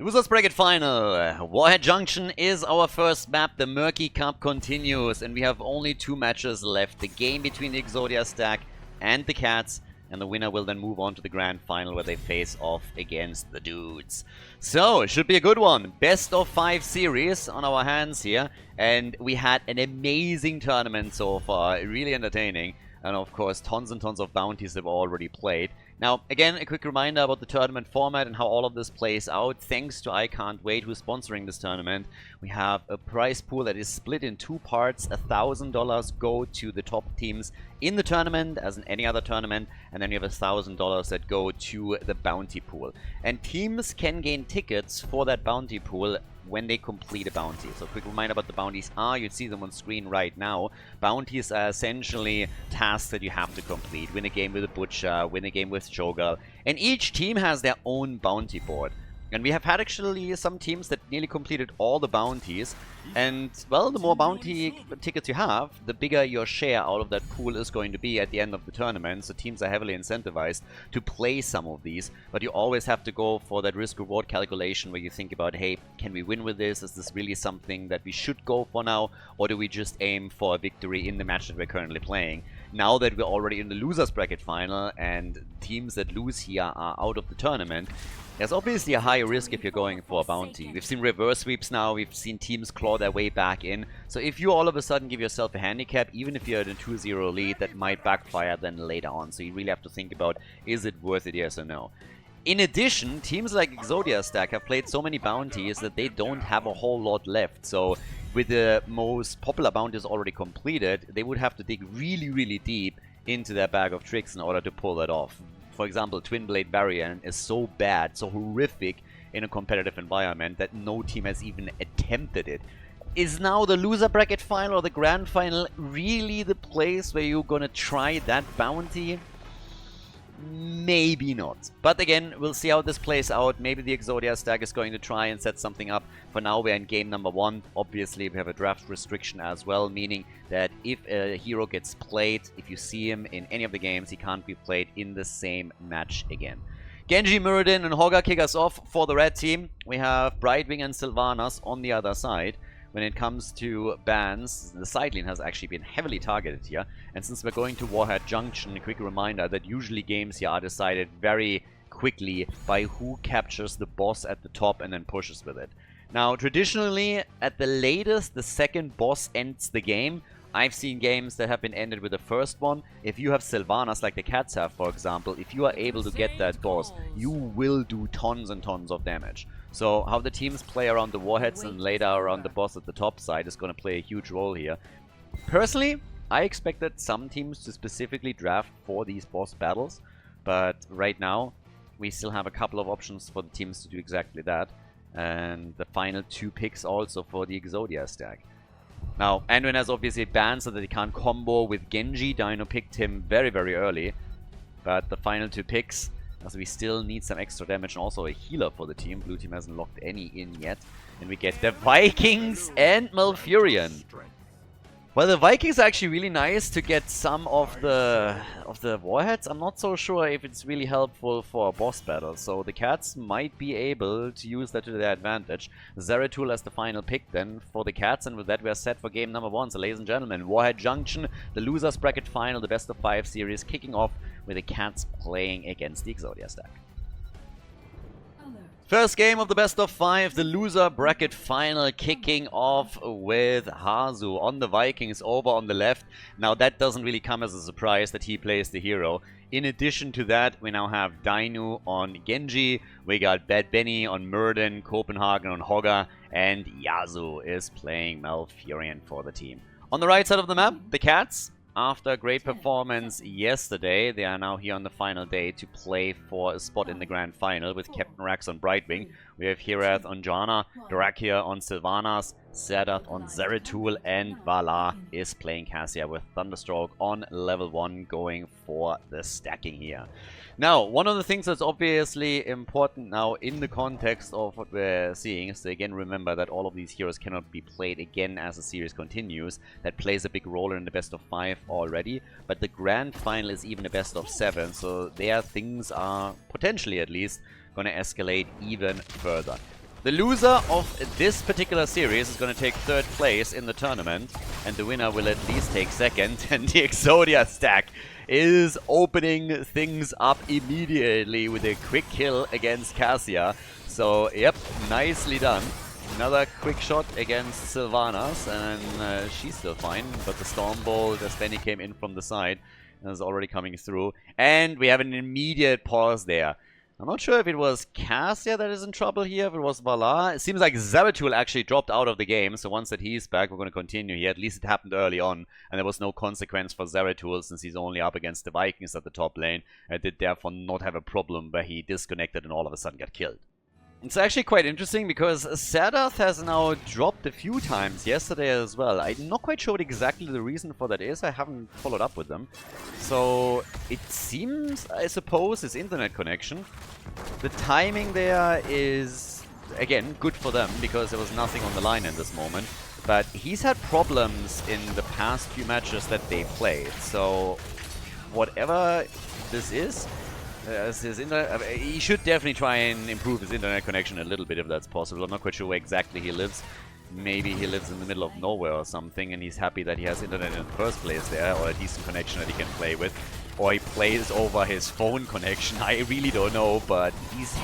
Losers Bracket Final. Warhead Junction is our first map. The Murky Cup continues, and we have only 2 matches left. The game between the Exodia stack and the Cats, and the winner will then move on to the grand final where they face off against the dudes. So, it should be a good one. Best of 5 series on our hands here, and we had an amazing tournament so far. Really entertaining. And of course, tons and tons of bounties have already played. Now, again, a quick reminder about the tournament format and how all of this plays out. Thanks to I Can't Wait, who's sponsoring this tournament. We have a prize pool that is split in 2 parts. $1,000 go to the top teams in the tournament, as in any other tournament. And then you have $1,000 that go to the bounty pool. And teams can gain tickets for that bounty pool when they complete a bounty. So quick reminder about the bounties are, you see them on screen right now. Bounties are essentially tasks that you have to complete. Win a game with a Butcher, win a game with Showgirl. And each team has their own bounty board. And we have had actually some teams that nearly completed all the bounties. And, well, the more bounty tickets you have, the bigger your share out of that pool is going to be at the end of the tournament. So teams are heavily incentivized to play some of these. But you always have to go for that risk-reward calculation where you think about, hey, can we win with this? Is this really something that we should go for now? Or do we just aim for a victory in the match that we're currently playing? Now that we're already in the losers bracket final and teams that lose here are out of the tournament, there's obviously a higher risk if you're going for a bounty. We've seen reverse sweeps now, we've seen teams claw their way back in. So if you all of a sudden give yourself a handicap, even if you're in a 2-0 lead, that might backfire then later on. So you really have to think about, is it worth it, yes or no? In addition, teams like Exodia Stack have played so many bounties that they don't have a whole lot left. So with the most popular bounties already completed, they would have to dig really, really deep into their bag of tricks in order to pull that off. For example, Twin Blade Barrier is so bad, so horrific in a competitive environment that no team has even attempted it. Is now the loser bracket final or the grand final really the place where you're gonna try that bounty? Maybe not. But again, we'll see how this plays out. Maybe the Exodia stack is going to try and set something up. For now, we're in game number 1. Obviously, we have a draft restriction as well, meaning that if a hero gets played, if you see him in any of the games, he can't be played in the same match again. Genji, Muradin, and Hoga kick us off for the red team. We have Brightwing and Sylvanas on the other side. When it comes to bans, the side lane has actually been heavily targeted here. And since we're going to Warhead Junction, a quick reminder that usually games here are decided very quickly by who captures the boss at the top and then pushes with it. Now, traditionally, at the latest, the second boss ends the game. I've seen games that have been ended with the first one. If you have Sylvanas like the Cats have, for example, if you are able to get that boss, you will do tons and tons of damage. So how the teams play around the warheads and later around the boss at the top side is going to play a huge role here. Personally, I expected some teams to specifically draft for these boss battles, but right now we still have a couple of options for the teams to do exactly that. And the final 2 picks also for the Exodia stack. Now, Anduin has obviously banned so that he can't combo with Genji. Dino picked him very, very early. But the final 2 picks, as we still need some extra damage and also a healer for the team. Blue team hasn't locked any in yet. And we get the Vikings and Malfurion. Well, the Vikings are actually really nice to get some of the warheads. I'm not so sure if it's really helpful for a boss battle. So the Cats might be able to use that to their advantage. Zeratul as the final pick then for the Cats. And with that, we're set for game number 1. So ladies and gentlemen, Warhead Junction, the losers bracket final, the best of 5 series, kicking off with the Cats playing against the Exodia stack. First game of the best of 5, the loser bracket final, kicking off with Hazu on the Vikings over on the left. Now that doesn't really come as a surprise that he plays the hero. In addition to that, we now have Dainu on Genji, we got Bad Benny on Muradin, Copenhagen on Hoga, and Yazu is playing Malfurion for the team. On the right side of the map, the Cats. After a great performance yesterday, they are now here on the final day to play for a spot in the grand final with Captain Rax on Brightwing. We have Hirath on Janna, Dorakia on Sylvanas, Zerath on Zeratul, and Vala is playing Cassia with Thunderstroke on level 1, going for the stacking here. Now, one of the things that's obviously important now in the context of what we're seeing is to again remember that all of these heroes cannot be played again as the series continues. That plays a big role in the best of 5 already, but the grand final is even a best of 7, so there things are potentially at least going to escalate even further. The loser of this particular series is going to take 3rd place in the tournament, and the winner will at least take 2nd, and the Exodia stack is opening things up immediately with a quick kill against Cassia. So, yep, nicely done. Another quick shot against Sylvanas, and she's still fine, but the Stormbolt, as Benny came in from the side, is already coming through. And we have an immediate pause there. I'm not sure if it was Cassia that is in trouble here, if it was Valar. It seems like Zeratul actually dropped out of the game, so once that he's back, we're going to continue here. At least it happened early on, and there was no consequence for Zeratul since he's only up against the Vikings at the top lane, and did therefore not have a problem where he disconnected and all of a sudden got killed. It's actually quite interesting because Sadath has now dropped a few times yesterday as well. I'm not quite sure what exactly the reason for that is. I haven't followed up with them. So it seems, I suppose, his internet connection. The timing there is, again, good for them because there was nothing on the line in this moment. But he's had problems in the past few matches that they played. So whatever this is, he should definitely try and improve his internet connection a little bit if that's possible. I'm not quite sure where exactly he lives. Maybe he lives in the middle of nowhere or something, and he's happy that he has internet in the first place there, or a decent connection that he can play with. Or he plays over his phone connection. I really don't know, but he's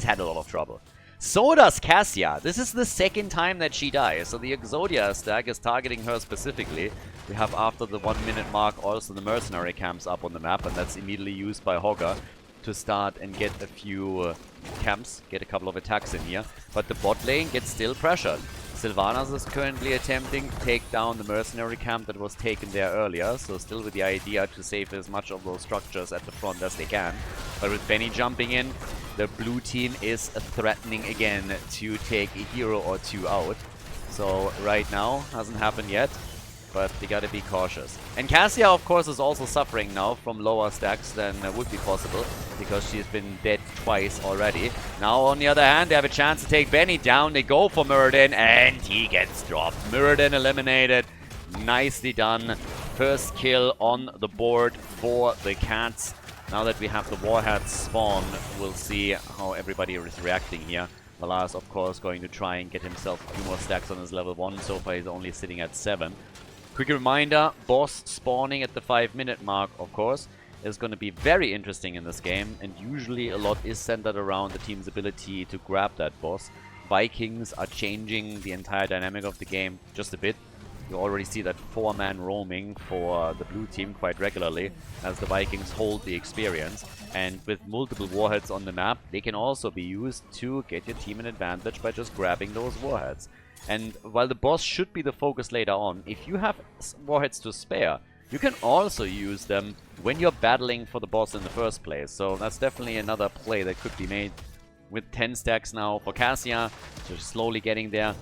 had a lot of trouble. So does Cassia. This is the 2nd time that she dies, so the Exodia stack is targeting her specifically. We have, after the 1 minute mark, also the mercenary camps up on the map, and that's immediately used by Hogger to start and get a few camps, get a couple of attacks in here. But the bot lane gets still pressured. Sylvanas is currently attempting to take down the mercenary camp that was taken there earlier, so still with the idea to save as much of those structures at the front as they can. But with Benny jumping in, the blue team is threatening again to take a hero or 2 out. So right now, hasn't happened yet, but they gotta be cautious. And Cassia, of course, is also suffering now from lower stacks than would be possible, because she's been dead twice already. Now, on the other hand, they have a chance to take Benny down. They go for Muradin, and he gets dropped. Muradin eliminated. Nicely done. First kill on the board for the Cats. Now that we have the Warheads spawn, we'll see how everybody is reacting here. Valar is, of course, going to try and get himself a few more stacks on his level 1. So far, he's only sitting at 7. Quick reminder, boss spawning at the 5-minute mark, of course, is going to be very interesting in this game. And usually a lot is centered around the team's ability to grab that boss. Vikings are changing the entire dynamic of the game just a bit. You already see that 4-man roaming for the blue team quite regularly as the Vikings hold the experience. And with multiple warheads on the map, they can also be used to get your team an advantage by just grabbing those warheads. And while the boss should be the focus later on, if you have warheads to spare, you can also use them when you're battling for the boss in the first place. So that's definitely another play that could be made. With 10 stacks now for Cassia, just slowly getting there.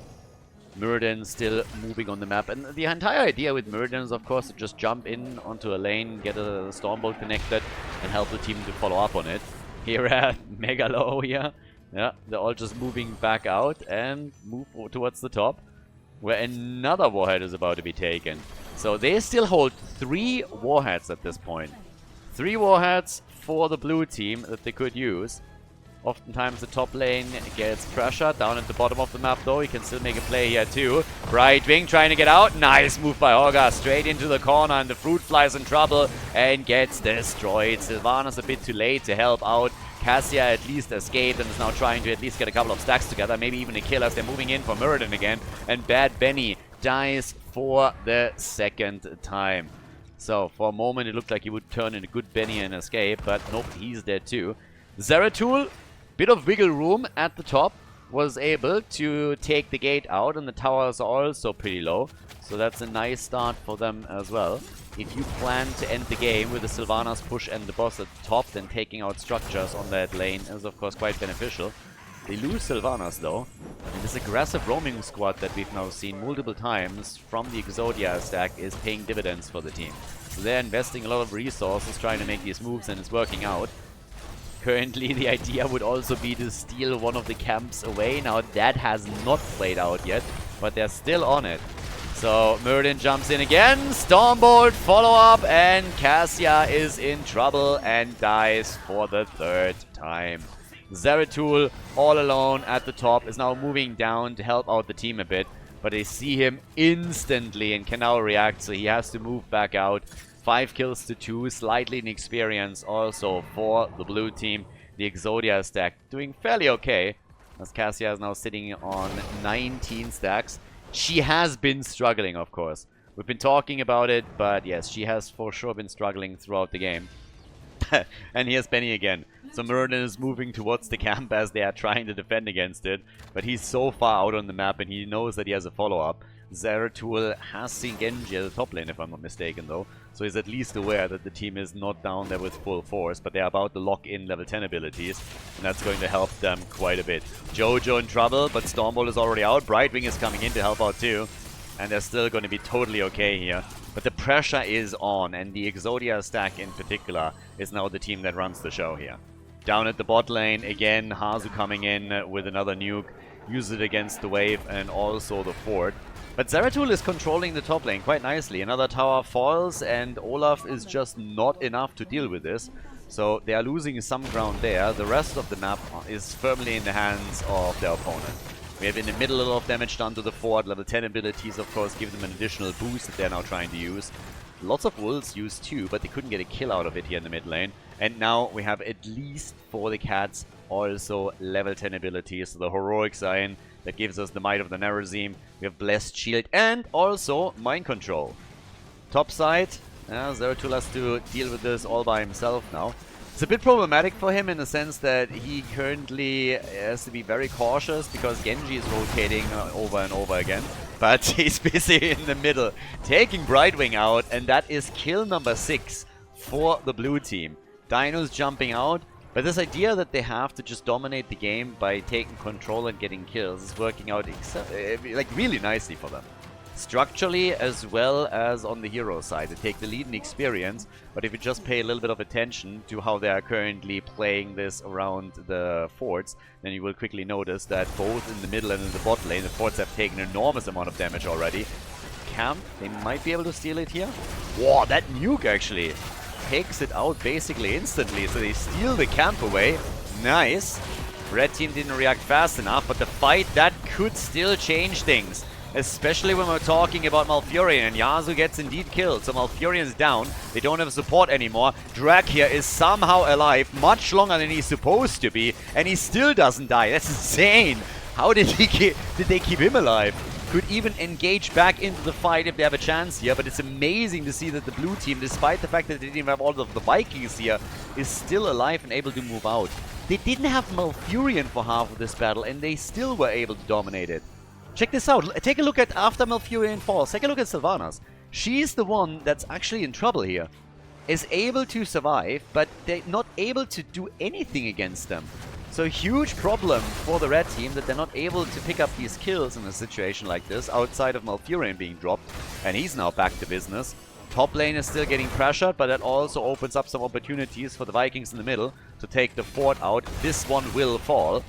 Muradin still moving on the map, and the entire idea with Muradin is, of course, to just jump in onto a lane, get a Stormbolt connected, and help the team to follow up on it. Here at Megalo here, yeah, they're all just moving back out and move towards the top, where another warhead is about to be taken. So they still hold 3 warheads at this point. 3 warheads for the blue team that they could use. Oftentimes the top lane gets pressure. Down at the bottom of the map though, he can still make a play here too. Brightwing trying to get out. Nice move by Hogger. Straight into the corner, and the fruit flies in trouble and gets destroyed. Sylvanas a bit too late to help out. Cassia at least escaped and is now trying to at least get a couple of stacks together. Maybe even a kill as they're moving in for Muradin again. And Bad Benny dies for the 2nd time. So for a moment it looked like he would turn into good Benny and escape, but nope, he's dead too. Zeratul, bit of wiggle room at the top, was able to take the gate out, and the towers are also pretty low, so that's a nice start for them as well. If you plan to end the game with the Sylvanas push and the boss at the top, then taking out structures on that lane is of course quite beneficial. They lose Sylvanas though, and this aggressive roaming squad that we've now seen multiple times from the Exodia stack is paying dividends for the team. So they're investing a lot of resources trying to make these moves, and it's working out. Currently, the idea would also be to steal one of the camps away. Now, that has not played out yet, but they're still on it. So, Muradin jumps in again. Stormbolt follow-up, and Cassia is in trouble and dies for the 3rd time. Zeratul, all alone at the top, is now moving down to help out the team a bit. But they see him instantly and can now react, so he has to move back out. 5 kills to 2, slightly inexperience also for the blue team. The Exodia stack doing fairly okay, as Cassia is now sitting on 19 stacks. She has been struggling, of course. We've been talking about it, but yes, she has for sure been struggling throughout the game. And here's Benny again. So Muradin is moving towards the camp as they are trying to defend against it. But he's so far out on the map and he knows that he has a follow-up. Zeratul has seen Genji at the top lane, if I'm not mistaken, though. So he's at least aware that the team is not down there with full force, but they're about to lock in level 10 abilities, and that's going to help them quite a bit. Jojo in trouble, but Stormbolt is already out. Brightwing is coming in to help out too, and they're still going to be totally okay here. But the pressure is on, and the Exodia stack in particular is now the team that runs the show here. Down at the bot lane, again, Hazu coming in with another nuke. Use it against the wave and also the fort. But Zeratul is controlling the top lane quite nicely. Another tower falls and Olaf is just not enough to deal with this. So they are losing some ground there. The rest of the map is firmly in the hands of their opponent. We have in the middle a lot of damage done to the fort. Level 10 abilities, of course, give them an additional boost that they're now trying to use. Lots of wolves used too, but they couldn't get a kill out of it here in the mid lane. And now we have at least for the cats also level 10 abilities. So the heroic sign that gives us the might of the Nerazim. We have blessed shield and also mind control. Top side, Zeratul has to deal with this all by himself now. It's a bit problematic for him in the sense that he currently has to be very cautious because Genji is rotating over and over again. But he's busy in the middle, taking Brightwing out, and that is kill number 6 for the blue team. Dino's jumping out, but this idea that they have to just dominate the game by taking control and getting kills is working out like really nicely for them. Structurally as well as on the hero side. They take the lead in experience, but if you just pay a little bit of attention to how they are currently playing this around the forts, then you will quickly notice that both in the middle and in the bot lane, the forts have taken an enormous amount of damage already. Camp, they might be able to steal it here. Whoa, that nuke actually takes it out basically instantly, so they steal the camp away. Nice. Red team didn't react fast enough, but the fight, that could still change things. Especially when we're talking about Malfurion, and Yasuo gets indeed killed, so Malfurion's down. They don't have support anymore. Drag here is somehow alive, much longer than he's supposed to be, and he still doesn't die. That's insane! How did they keep him alive? Could even engage back into the fight if they have a chance here, but it's amazing to see that the blue team, despite the fact that they didn't even have all of the Vikings here, is still alive and able to move out. They didn't have Malfurion for half of this battle, and they still were able to dominate it. Check this out. Take a look at after Malfurion falls. Take a look at Sylvanas. She's the one that's actually in trouble here. Is able to survive, but they're not able to do anything against them. So huge problem for the red team that they're not able to pick up these kills in a situation like this, outside of Malfurion being dropped. And he's now back to business. Top lane is still getting pressured, but that also opens up some opportunities for the Vikings in the middle to take the fort out. This one will fall.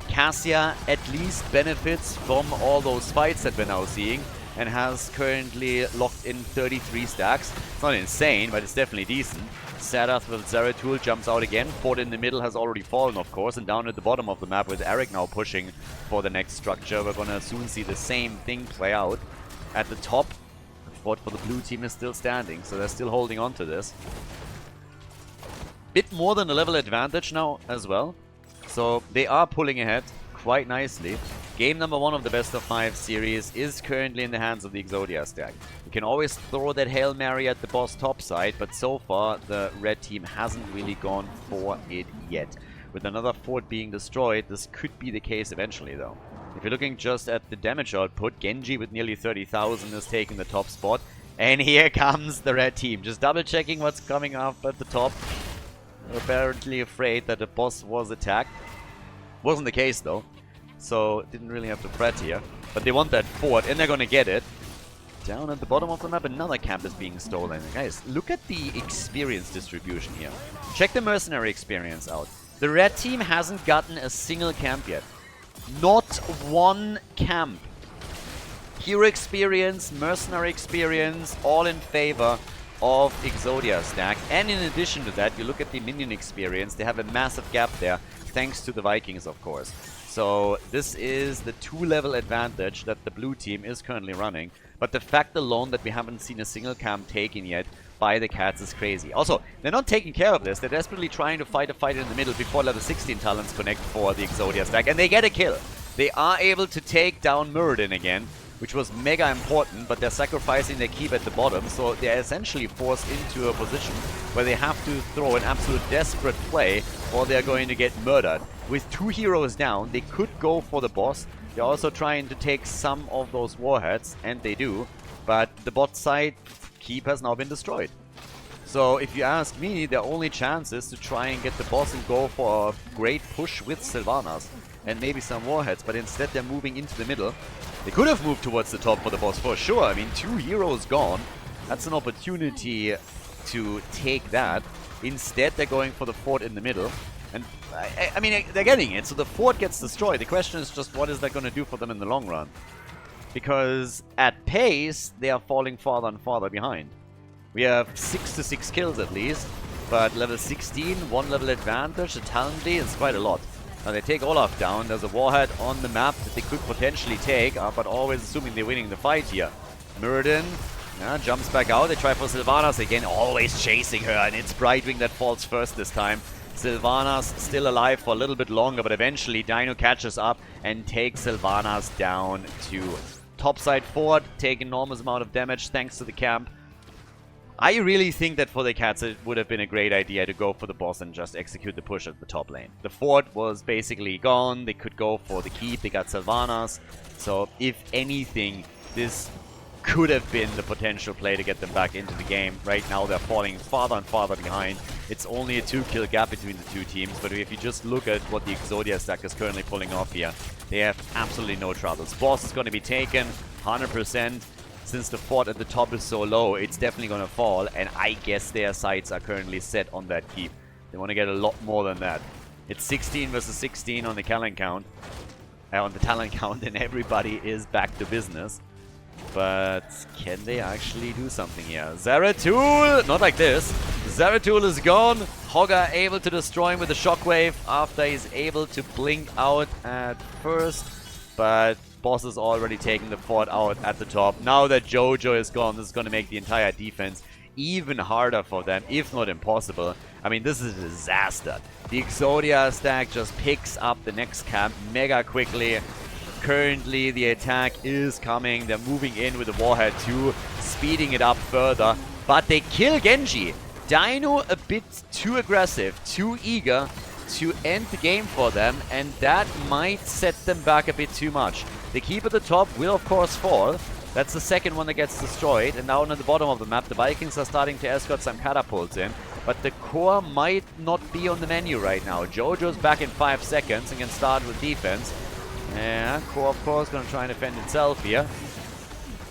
Cassia at least benefits from all those fights that we're now seeing and has currently locked in 33 stacks. It's not insane, but it's definitely decent. Sadath with Zeratul jumps out again. Fort in the middle has already fallen, of course, and down at the bottom of the map with Eric now pushing for the next structure. We're gonna soon see the same thing play out. At the top, the fort for the blue team is still standing, so they're still holding on to this. Bit more than a level advantage now as well. So they are pulling ahead quite nicely. Game number 1 of the best of 5 series is currently in the hands of the Exodia stack. You can always throw that Hail Mary at the boss top side, but so far the red team hasn't really gone for it yet. With another fort being destroyed, this could be the case eventually though. If you're looking just at the damage output, Genji with nearly 30,000 is taking the top spot. And here comes the red team, just double checking what's coming up at the top. Apparently afraid that the boss was attacked. Wasn't the case though, so didn't really have to fret here. But they want that fort and they're gonna get it. Down at the bottom of the map another camp is being stolen. Guys, look at the experience distribution here. Check the mercenary experience out. The red team hasn't gotten a single camp yet. Not one camp. Hero experience, mercenary experience, all in favor of Exodia stack. And in addition to that, you look at the minion experience, they have a massive gap there. thanks to the Vikings, of course. So this is the 2-level advantage that the blue team is currently running. But the fact alone that we haven't seen a single camp taken yet by the Cats is crazy. Also, they're not taking care of this. They're desperately trying to fight a fight in the middle before level 16 talents connect for the Exodia stack. And they get a kill. They are able to take down Muradin again, which was mega important, but they're sacrificing their keep at the bottom. So they're essentially forced into a position where they have to throw an absolute desperate play or they're going to get murdered. With 2 heroes down, they could go for the boss. They're also trying to take some of those warheads, and they do. But the bot side keep has now been destroyed. So if you ask me, their only chance is to try and get the boss and go for a great push with Sylvanas and maybe some warheads, but instead they're moving into the middle. They could have moved towards the top for the boss for sure. I mean, 2 heroes gone. That's an opportunity to take that. Instead, they're going for the fort in the middle. And I mean, they're getting it, so the fort gets destroyed. The question is just what is that going to do for them in the long run? Because at pace, they are falling farther and farther behind. We have 6 to 6 kills at least, but level 16, 1 level advantage, the talent lead is quite a lot. Now they take Olaf down, there's a warhead on the map that they could potentially take, but always assuming they're winning the fight here. Muradin jumps back out, they try for Sylvanas again, always chasing her, and it's Brightwing that falls first this time. Sylvanas still alive for a little bit longer, but eventually Dino catches up and takes Sylvanas down to topside fort, take enormous amount of damage thanks to the camp. I really think that for the Cats it would have been a great idea to go for the boss and just execute the push at the top lane. The fort was basically gone, they could go for the keep, they got Sylvanas. So if anything, this could have been the potential play to get them back into the game. Right now they're falling farther and farther behind. It's only a 2-kill gap between the two teams, but if you just look at what the Exodia stack is currently pulling off here, they have absolutely no troubles. Boss is going to be taken 100%. Since the fort at the top is so low, it's definitely going to fall, and I guess their sights are currently set on that keep. They want to get a lot more than that. It's 16 versus 16 on the talent count. And everybody is back to business. But can they actually do something here? Zeratul! Not like this. Zeratul is gone. Hogger able to destroy him with a shockwave after he's able to blink out at first. But boss is already taking the fort out at the top. Now that Jojo is gone, this is going to make the entire defense even harder for them, if not impossible. I mean, this is a disaster. The Exodia stack just picks up the next camp mega quickly. Currently, the attack is coming. They're moving in with the Warhead too, speeding it up further. But they kill Genji. Dino a bit too aggressive, too eager to end the game for them, and that might set them back a bit too much. The keep at the top will, of course, fall. That's the second one that gets destroyed. And now on the bottom of the map, the Vikings are starting to escort some catapults in. But the core might not be on the menu right now. Jojo's back in 5 seconds and can start with defense. Yeah, core, of course, going to try and defend itself here.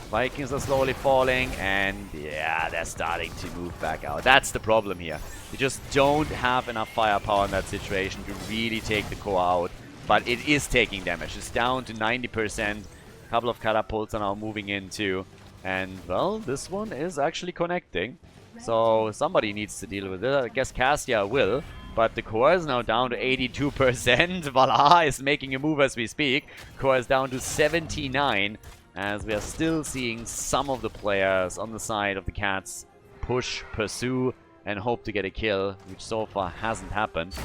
Vikings are slowly falling, and yeah, they're starting to move back out. That's the problem here. They just don't have enough firepower in that situation to really take the core out. But it is taking damage. It's down to 90%. A couple of catapults are now moving in too. And, well, this one is actually connecting. So somebody needs to deal with it. I guess Cassia will. But the core is now down to 82%. Valhalla is making a move as we speak. Core is down to 79. As we are still seeing some of the players on the side of the Cats push, pursue, and hope to get a kill, which so far hasn't happened.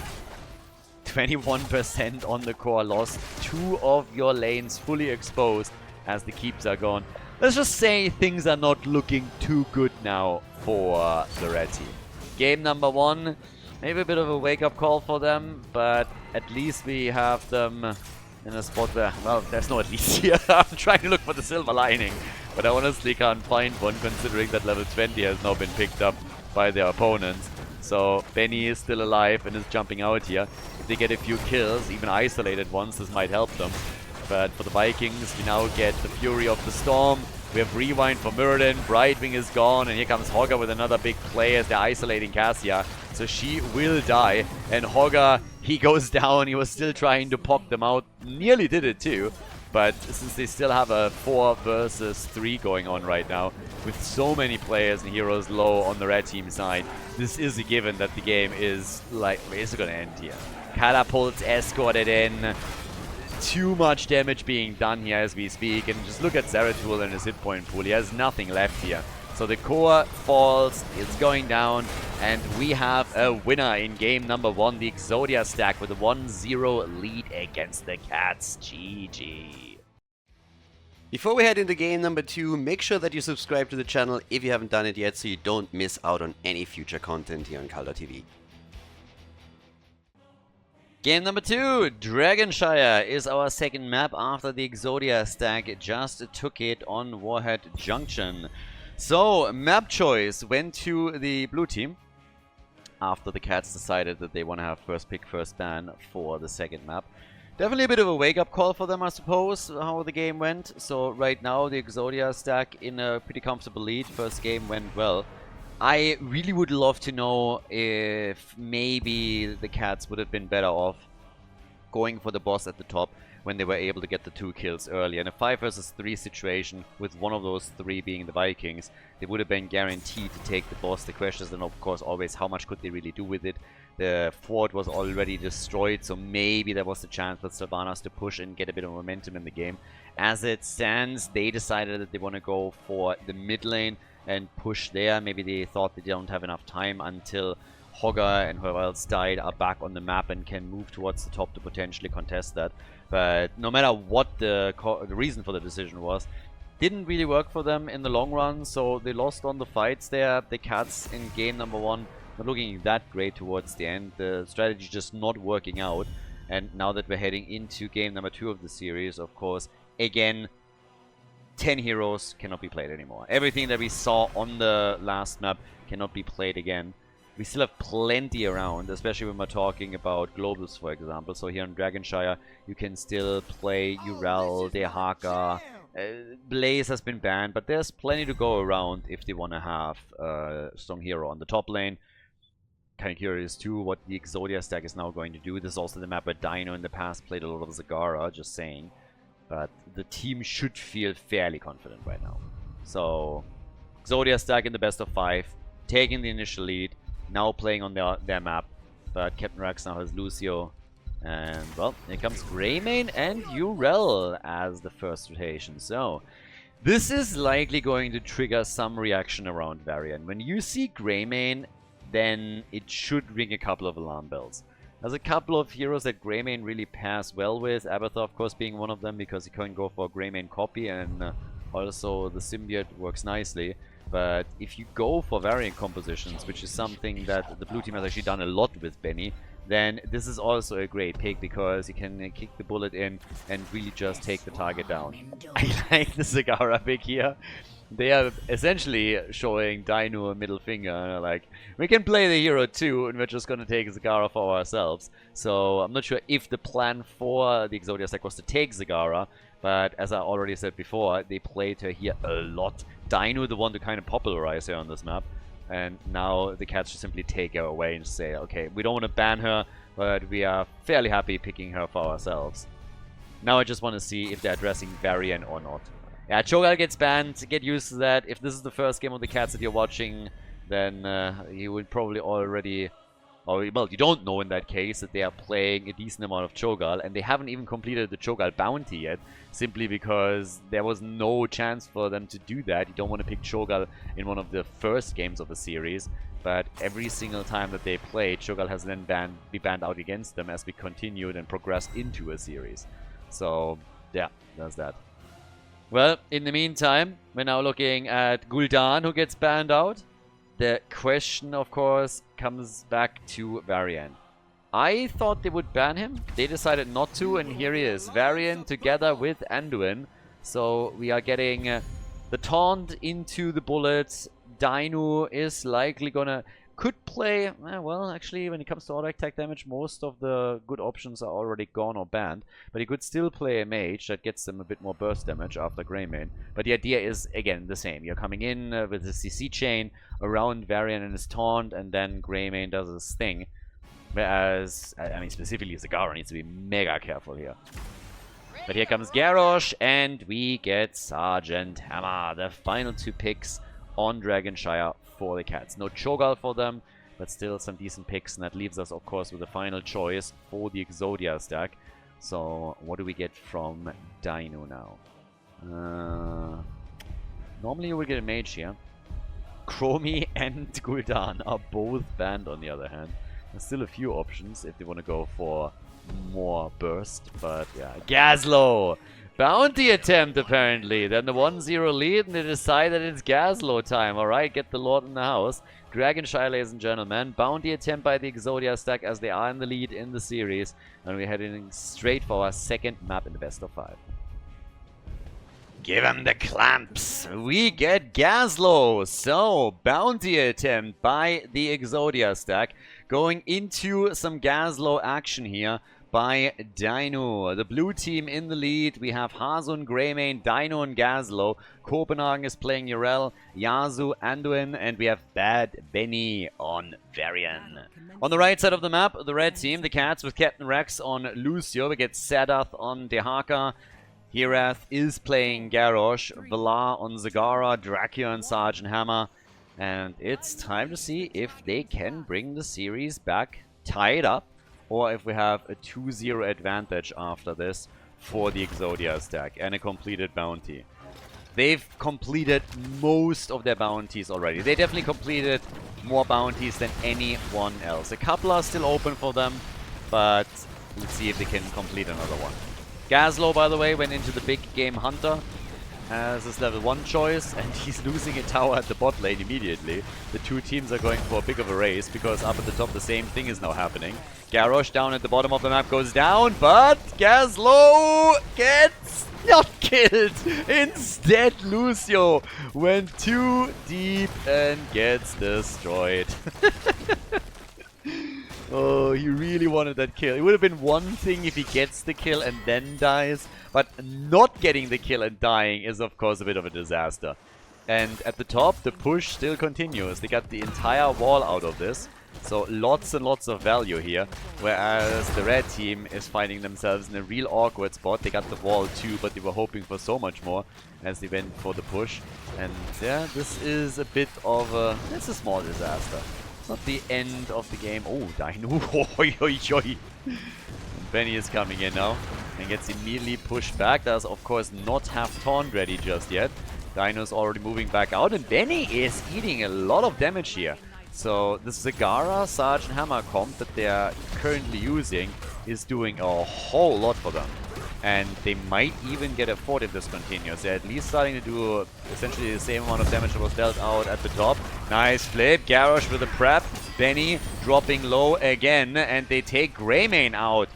21% on the core lost. 2 of your lanes fully exposed as the keeps are gone. Let's just say things are not looking too good now for the red team. Game number 1, maybe a bit of a wake-up call for them, but at least we have them in a spot where, well, there's no at least here. I'm trying to look for the silver lining, but I honestly can't find one considering that level 20 has now been picked up by their opponents. So Benny is still alive and is jumping out here. If they get a few kills, even isolated ones, this might help them. But for the Vikings, we now get the Fury of the Storm. We have Rewind for Muradin. Brightwing is gone, and here comes Hogger with another big play as they're isolating Cassia. So she will die, and Hogger, he goes down. He was still trying to pop them out. Nearly did it too. But since they still have a 4 versus 3 going on right now, with so many players and heroes low on the red team side, this is a given that the game is like, it's going to end here. Catapults escorted in. Too much damage being done here as we speak. And just look at Zeratul and his hit point pool. He has nothing left here. So the core falls, it's going down, and we have a winner in game number 1, the Exodia stack with a 1-0 lead against the Cats. GG. Before we head into game number 2, make sure that you subscribe to the channel if you haven't done it yet so you don't miss out on any future content here on Khaldor TV. Game number 2, Dragonshire is our second map after the Exodia stack just took it on Warhead Junction. So, map choice went to the blue team after the Cats decided that they want to have first pick, first ban for the second map. Definitely a bit of a wake-up call for them, I suppose, how the game went. So, right now, the Exodia stack in a pretty comfortable lead. First game went well. I really would love to know if maybe the Cats would have been better off going for the boss at the top when they were able to get the 2 kills early. In a 5 versus 3 situation, with one of those 3 being the Vikings, they would have been guaranteed to take the boss. The question is then, of course, always how much could they really do with it. The fort was already destroyed, so maybe there was the chance for Sylvanas to push and get a bit of momentum in the game. As it stands, they decided that they want to go for the mid lane and push there. Maybe they thought they don't have enough time until Hogger and whoever else died are back on the map and can move towards the top to potentially contest that. But no matter what the reason for the decision was, didn't really work for them in the long run, so they lost on the fights there. The Cats in game number 1 not looking that great towards the end. The strategy just not working out. And now that we're heading into game number 2 of the series, of course, again, 10 heroes cannot be played anymore. Everything that we saw on the last map cannot be played again. We still have plenty around, especially when we're talking about globals, for example. So here in Dragonshire, you can still play Urel, Dehaka. Blaze has been banned, but there's plenty to go around if they want to have a strong hero on the top lane. Kind of curious too what the Exodia stack is now going to do. This is also the map where Dino in the past played a lot of Zagara, just saying. But the team should feel fairly confident right now. So, Exodia stack in the best of 5, taking the initial lead. Now playing on their map, but Captain Rax now has Lucio, and well, here comes Greymane and Urel as the first rotation. So, this is likely going to trigger some reaction around Varian. When you see Greymane, then it should ring a couple of alarm bells. There's a couple of heroes that Greymane really pairs well with, Abathur of course being one of them because he can go for a Greymane copy, and also the symbiote works nicely. But if you go for variant compositions, which is something that the blue team has actually done a lot with Benny, then this is also a great pick because you can kick the bullet in and really just take the target down. I like the Zagara pick here. They are essentially showing Dino a middle finger. Like, we can play the hero too, and we're just going to take Zagara for ourselves. So I'm not sure if the plan for the Exodia stack was to take Zagara, but as I already said before, they played her here a lot. Dino the one to kind of popularize her on this map, and now the Cats should simply take her away and say, okay, we don't want to ban her, but we are fairly happy picking her for ourselves. Now I just want to see if they're addressing Varian or not. Yeah, Cho'Gall gets banned, get used to that. If this is the first game of the Cats that you're watching, then you would probably already... Or, well, you don't know in that case that they are playing a decent amount of Cho'Gall, and they haven't even completed the Cho'Gall bounty yet, simply because there was no chance for them to do that. You don't want to pick Cho'Gall in one of the first games of the series, but every single time that they play, Cho'Gall has then be banned out against them as we continued and progressed into a series. So, yeah, that's that. Well, in the meantime, we're now looking at Gul'dan, who gets banned out. The question, of course, comes back to Varian. I thought they would ban him. They decided not to, and here he is. Varian together with Anduin. So we are getting the taunt into the bullets. Dino is likely gonna... Could play... well, actually, when it comes to auto attack damage, most of the good options are already gone or banned. But he could still play a mage that gets them a bit more burst damage after Greymane. But the idea is, again, the same. You're coming in with the CC chain around Varian and his taunt, and then Greymane does his thing. Whereas, I mean, specifically Zagara needs to be mega careful here. But here comes Garrosh, and we get Sergeant Hammer. The final 2 picks on Dragonshire for the Cats. No Cho'Gall for them, but still some decent picks, and that leaves us, of course, with the final choice for the Exodia stack. So, what do we get from Dino now? Normally you will get a mage here. Chromie and Gul'dan are both banned, on the other hand. There's still a few options if they want to go for more burst, but yeah. Gazlo! Bounty attempt, apparently. Then the 1-0 lead, and they decide that it's Gazlo time. Alright, get the Lord in the house. Dragon Shy, ladies and gentlemen. Bounty attempt by the Exodia stack as they are in the lead in the series. And we're heading straight for our second map in the best of 5. Give him the clamps. We get Gazlo. So, bounty attempt by the Exodia stack. Going into some Gazlo action here by Dino. The blue team in the lead. We have Hasun, Greymane, Dino, and Gazlo. Copenhagen is playing Urel, Yasu, Anduin, and we have Bad Benny on Varian. On the right side of the map, the red team, the Cats with Captain Rex on Lucio. We get Sadath on Dehaka. Hirath is playing Garrosh, Valar on Zagara, Dracula and Sergeant Hammer. And it's time to see if they can bring the series back, tie it up, or if we have a 2-0 advantage after this for the Exodia stack and a completed bounty. They've completed most of their bounties already. They definitely completed more bounties than anyone else. A couple are still open for them, but let's see if they can complete another one. Gazlo, by the way, went into the big game Hunter as his level 1 choice, and he's losing a tower at the bot lane immediately. The two teams are going for a big of a race, because up at the top the same thing is now happening. Garrosh down at the bottom of the map goes down, but Gazlo gets not killed. Instead, Lucio went too deep and gets destroyed. Oh, he really wanted that kill. It would have been one thing if he gets the kill and then dies, but not getting the kill and dying is of course a bit of a disaster. And at the top, the push still continues. They got the entire wall out of this, so lots and lots of value here. Whereas the red team is finding themselves in a real awkward spot. They got the wall too, but they were hoping for so much more as they went for the push. And yeah, this is a bit of a... it's a small disaster. It's not the end of the game. Oh, Dino. Benny is coming in now and gets immediately pushed back. Does, of course, not have Taunt ready just yet. Dino's already moving back out, and Benny is eating a lot of damage here. So the Zagara Sergeant Hammer comp that they're currently using is doing a whole lot for them. And they might even get a fort if this continues. They're at least starting to do essentially the same amount of damage that was dealt out at the top. Nice flip. Garrosh with a prep. Benny dropping low again. And they take Greymane out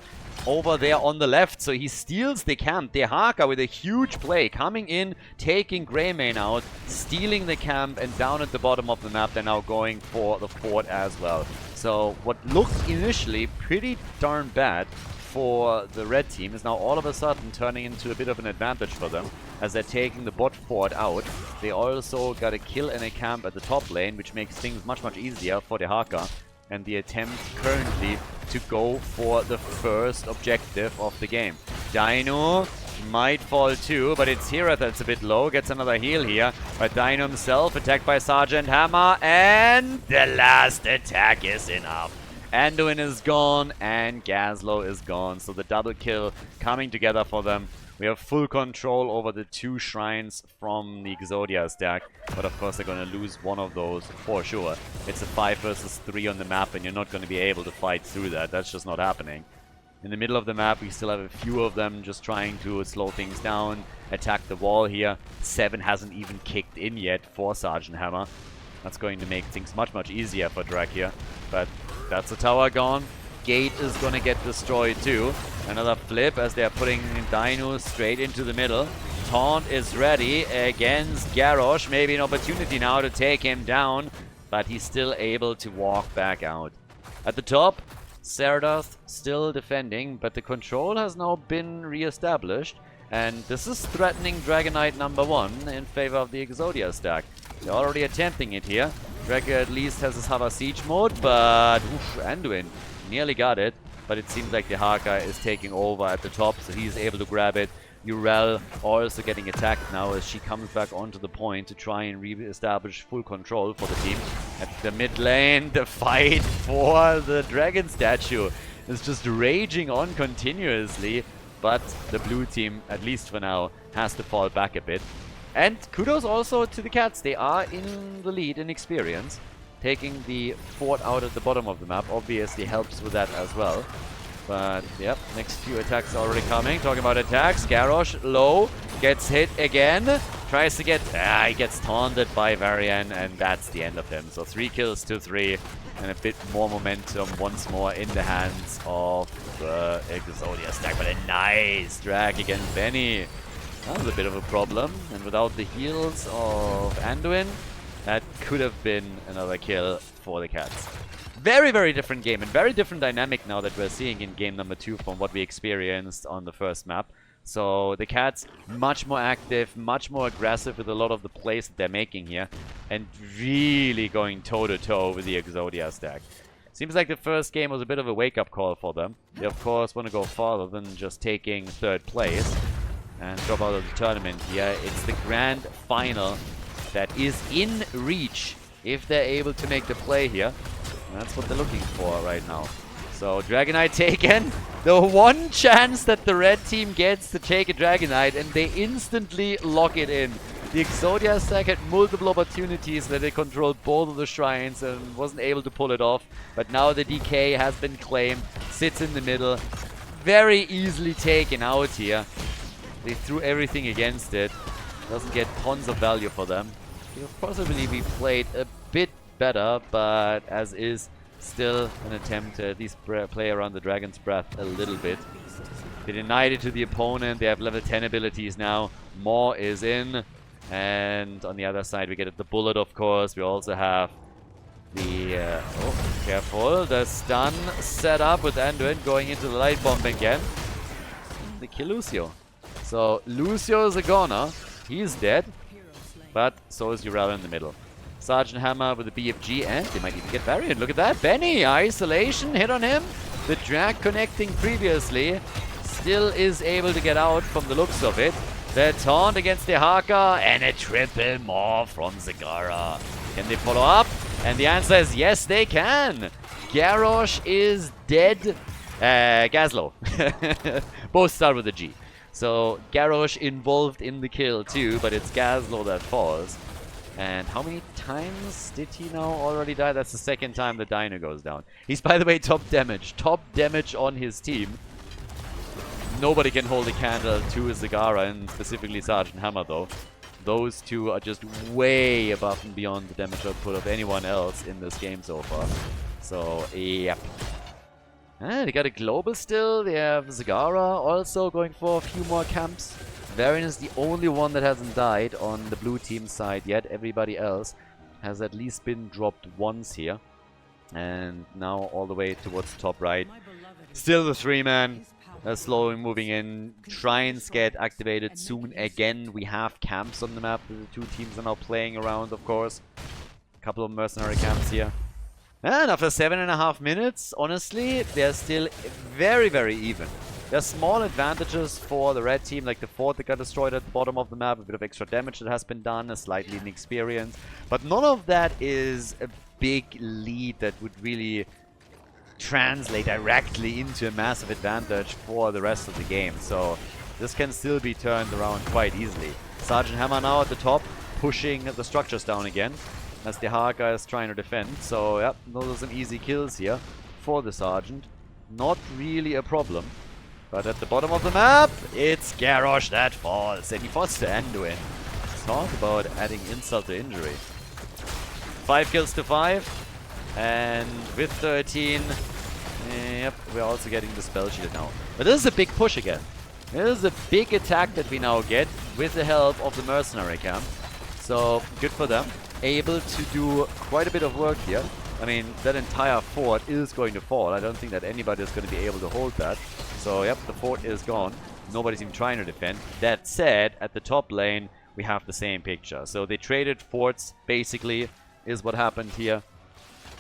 over there on the left. So he steals the camp. Dehaka with a huge play. Coming in, taking Greymane out. Stealing the camp. And down at the bottom of the map, they're now going for the fort as well. So what looked initially pretty darn bad for the red team is now all of a sudden turning into a bit of an advantage for them as they're taking the bot fort out. They also got a kill and a camp at the top lane, which makes things much easier for the Haka. And the attempt currently to go for the first objective of the game. Dino might fall too, but it's Hira that's a bit low. Gets another heal here. But Dino himself attacked by Sergeant Hammer, and the last attack is enough. Anduin is gone, and Gazlo is gone. So the double kill coming together for them. We have full control over the two shrines from the Exodia stack. But of course they're going to lose one of those for sure. It's a 5 versus 3 on the map, and you're not going to be able to fight through that. That's just not happening. In the middle of the map, we still have a few of them just trying to slow things down, attack the wall here. 7 hasn't even kicked in yet for Sergeant Hammer. That's going to make things much easier for Drag here. But that's a tower gone. Gate is going to get destroyed too. Another flip as they're putting Dino straight into the middle. Taunt is ready against Garrosh. Maybe an opportunity now to take him down. But he's still able to walk back out. At the top, Saradoth still defending. But the control has now been re-established. And this is threatening Dragonite number 1 in favor of the Exodia stack. They're already attempting it here. Drago at least has his Hover Siege mode, but Anduin nearly got it. But it seems like the Haka is taking over at the top, so he's able to grab it. Urel also getting attacked now as she comes back onto the point to try and re-establish full control for the team. At the mid lane, the fight for the dragon statue is just raging on continuously, but the blue team, at least for now, has to fall back a bit. And kudos also to the Cats. They are in the lead in experience. Taking the fort out at the bottom of the map obviously helps with that as well. But, yep, next few attacks already coming. Talking about attacks, Garrosh low, gets hit again. Tries to get... he gets taunted by Varian, and that's the end of him. So 3 kills to 3, and a bit more momentum once more in the hands of the Exodia stack. But a nice drag against Benny. That was a bit of a problem, and without the heals of Anduin, that could have been another kill for the Cats. Very, very different game and very different dynamic now that we're seeing in game number 2 from what we experienced on the first map. So the Cats much more active, much more aggressive with a lot of the plays that they're making here, and really going toe-to-toe with the Exodia stack. Seems like the first game was a bit of a wake-up call for them. They of course want to go farther than just taking 3rd place and drop out of the tournament here. It's the grand final that is in reach if they're able to make the play here. And that's what they're looking for right now. So Dragonite taken. The one chance that the red team gets to take a Dragonite, and they instantly lock it in. The Exodia stack had multiple opportunities where they controlled both of the shrines and wasn't able to pull it off. But now the DK has been claimed, sits in the middle. Very easily taken out here. They threw everything against it. Doesn't get tons of value for them. Could have possibly be played a bit better, but as is, still an attempt to at least play around the Dragon's Breath a little bit. They denied it to the opponent. They have level 10 abilities now. More is in. And on the other side, we get the bullet, of course. We also have the... oh, careful. The stun set up with Anduin going into the light bomb again. They kill Lucio. So, Lucio is a goner. He's dead. But so is Urel in the middle. Sergeant Hammer with the BFG, and they might even get Varian. Look at that. Benny, isolation, hit on him. The drag connecting previously still is able to get out from the looks of it. The taunt against the Haka, and a triple more from Zagara. Can they follow up? And the answer is yes, they can. Garrosh is dead. Gazlo. Both start with a G. So Garrosh involved in the kill too, but it's Gazlo that falls. And how many times did he now already die? That's the 2nd time the Dino goes down. He's, by the way, top damage. Top damage on his team. Nobody can hold a candle to Zagara, and specifically Sergeant Hammer, though. Those two are just way above and beyond the damage output of anyone else in this game so far. So, yep. They got a global still. They have Zagara also going for a few more camps. Varian is the only one that hasn't died on the blue team side yet. Everybody else has at least been dropped once here. And now all the way towards top right. Still the 3-man. Slowly moving in. Shrines get activated soon again. We have camps on the map. The 2 teams are now playing around, of course. A couple of mercenary camps here. And after 7.5 minutes, honestly, they're still very, very even. There's small advantages for the red team, like the fort that got destroyed at the bottom of the map, a bit of extra damage that has been done, a slightly inexperience. But none of that is a big lead that would really translate directly into a massive advantage for the rest of the game. So this can still be turned around quite easily. Sergeant Hammer now at the top, pushing the structures down again, as the Haka is trying to defend. So yep, those are some easy kills here for the Sergeant. Not really a problem. But at the bottom of the map, it's Garrosh that falls, and he falls to Anduin. Talk about adding insult to injury. 5 kills to 5, and with 13, yep, we're also getting the spell shield now. But this is a big push again. This is a big attack that we now get with the help of the mercenary camp. So good for them. Able to do quite a bit of work here. I mean, that entire fort is going to fall. I don't think that anybody is going to be able to hold that. So, yep, the fort is gone. Nobody's even trying to defend. That said, at the top lane, we have the same picture. So they traded forts, basically, is what happened here.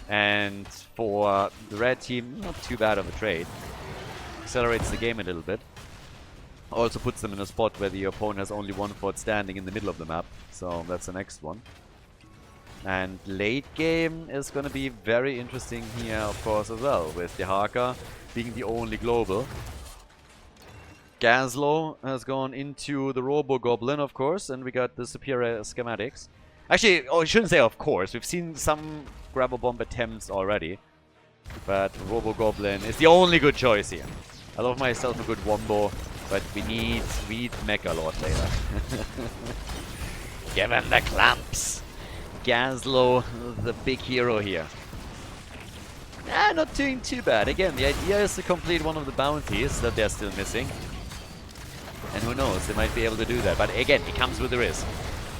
And for the red team, not too bad of a trade. Accelerates the game a little bit. Also puts them in a spot where the opponent has only one fort standing in the middle of the map. So that's the next one. And late game is going to be very interesting here, of course, as well, with the Haka being the only global. Gazlo has gone into the Robo Goblin, of course, and we got the superior schematics. Actually, I shouldn't say of course. We've seen some grabber bomb attempts already, but Robo Goblin is the only good choice here. I love myself a good wombo, but we need Mecha Lord later. Give him the clamps. Gazlo, the big hero here. Not doing too bad. Again, the idea is to complete one of the bounties that they're still missing. And who knows, they might be able to do that. But again, it comes with the risk.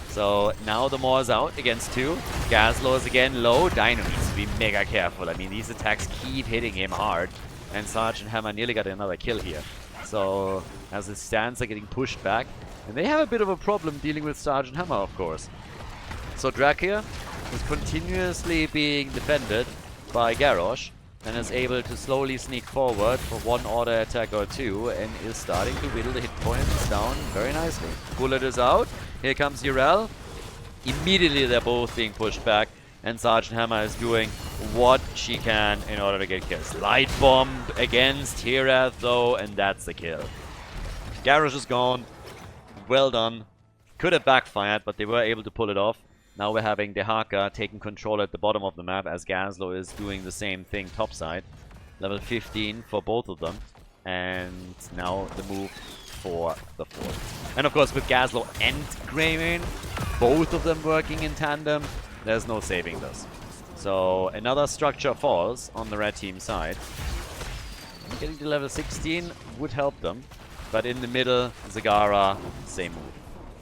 So now the Maw is out against 2. Gazlo is again low. Dino needs to be mega careful. I mean, these attacks keep hitting him hard. And Sergeant Hammer nearly got another kill here. So as his stands are getting pushed back. And they have a bit of a problem dealing with Sergeant Hammer, of course. So Drak here is continuously being defended by Garrosh and is able to slowly sneak forward for one order attack or 2 and is starting to whittle the hit points down very nicely. Bullet is out. Here comes Urel. Immediately they're both being pushed back and Sergeant Hammer is doing what she can in order to get kills. Light bomb against Hirath though, and that's the kill. Garrosh is gone. Well done. Could have backfired, but they were able to pull it off. Now we're having the Haka taking control at the bottom of the map as Gazlo is doing the same thing topside. Level 15 for both of them. And now the move for the fort. And of course with Gazlo and Greymane, both of them working in tandem, there's no saving this. So another structure falls on the red team side. Getting to level 16 would help them. But in the middle, Zagara, same move.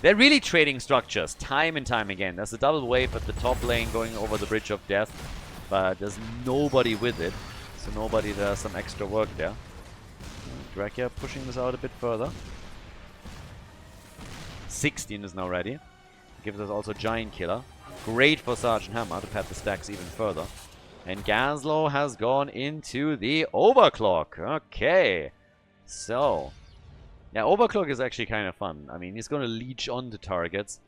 They're really trading structures time and time again. There's a double wave at the top lane going over the Bridge of Death, but there's nobody with it, so nobody does some extra work there. Drakia pushing this out a bit further. 16 is now ready. Gives us also Giant Killer. Great for Sergeant Hammer to pad the stacks even further. And Gazlo has gone into the Overclock. Okay, so... yeah, Overclock is actually kind of fun. I mean, he's going to leech on the targets.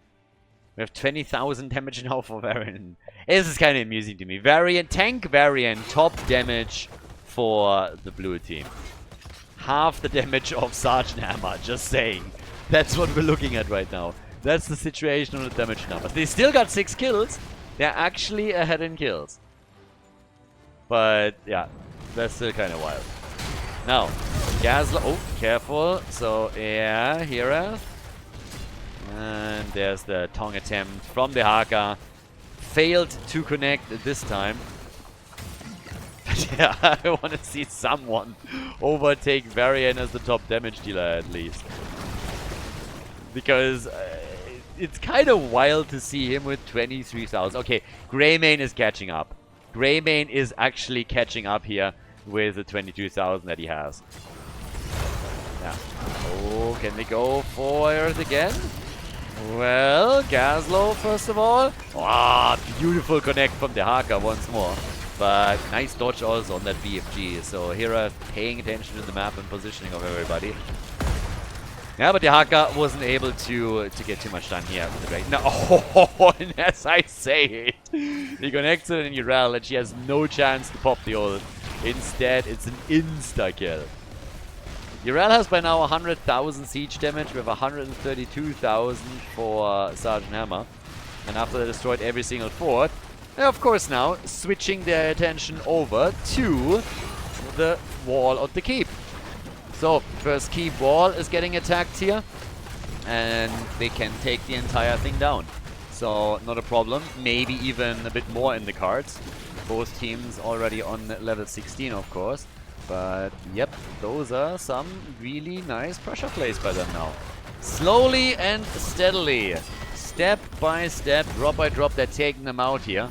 We have 20,000 damage now for Varian. This is kind of amusing to me. Varian, tank Varian, top damage for the blue team. Half the damage of Sergeant Hammer, just saying. That's what we're looking at right now. That's the situation on the damage numbers. They still got 6 kills. They're actually ahead in kills. But, yeah, that's still kind of wild. Now, Gazlo, oh, careful. So, yeah, Hira. And there's the Tong attempt from the Haka. Failed to connect this time. Yeah, I want to see someone overtake Varian as the top damage dealer at least. Because it's kind of wild to see him with 23,000. Okay, Greymane is catching up. Greymane is actually catching up here with the 22,000 that he has. Yeah. Oh, can they go for it again? Well, Gazlo first of all. Ah, beautiful connect from the Haka once more. But nice dodge also on that BFG. So Hira paying attention to the map and positioning of everybody. Yeah, but the Haka wasn't able to get too much done here with the break. No, oh, and as I say it, he connects it in Urel and she has no chance to pop the ult. Instead, it's an insta-kill. Urel has by now 100,000 siege damage. We have 132,000 for Sergeant Hammer. And after they destroyed every single fort, they're of course now switching their attention over to the wall of the keep. So, first keep wall is getting attacked here. And they can take the entire thing down. So, not a problem. Maybe even a bit more in the cards. Both teams already on level 16, of course. But, yep, those are some really nice pressure plays by them now. Slowly and steadily, step by step, drop by drop, they're taking them out here.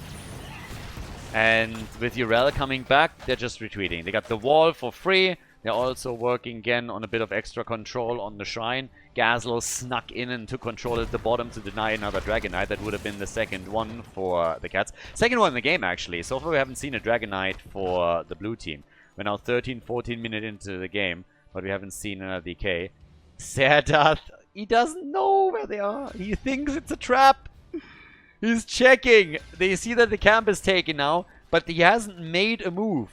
And with Urel coming back, they're just retreating. They got the wall for free. They're also working again on a bit of extra control on the shrine. Gazlo snuck in and took control at the bottom to deny another Dragon Knight. That would have been the second one for the Cats. Second one in the game, actually. So far we haven't seen a Dragon Knight for the blue team. We're now 13-14 minutes into the game, but we haven't seen another DK. Serdath, he doesn't know where they are. He thinks it's a trap. He's checking. They see that the camp is taken now, but he hasn't made a move.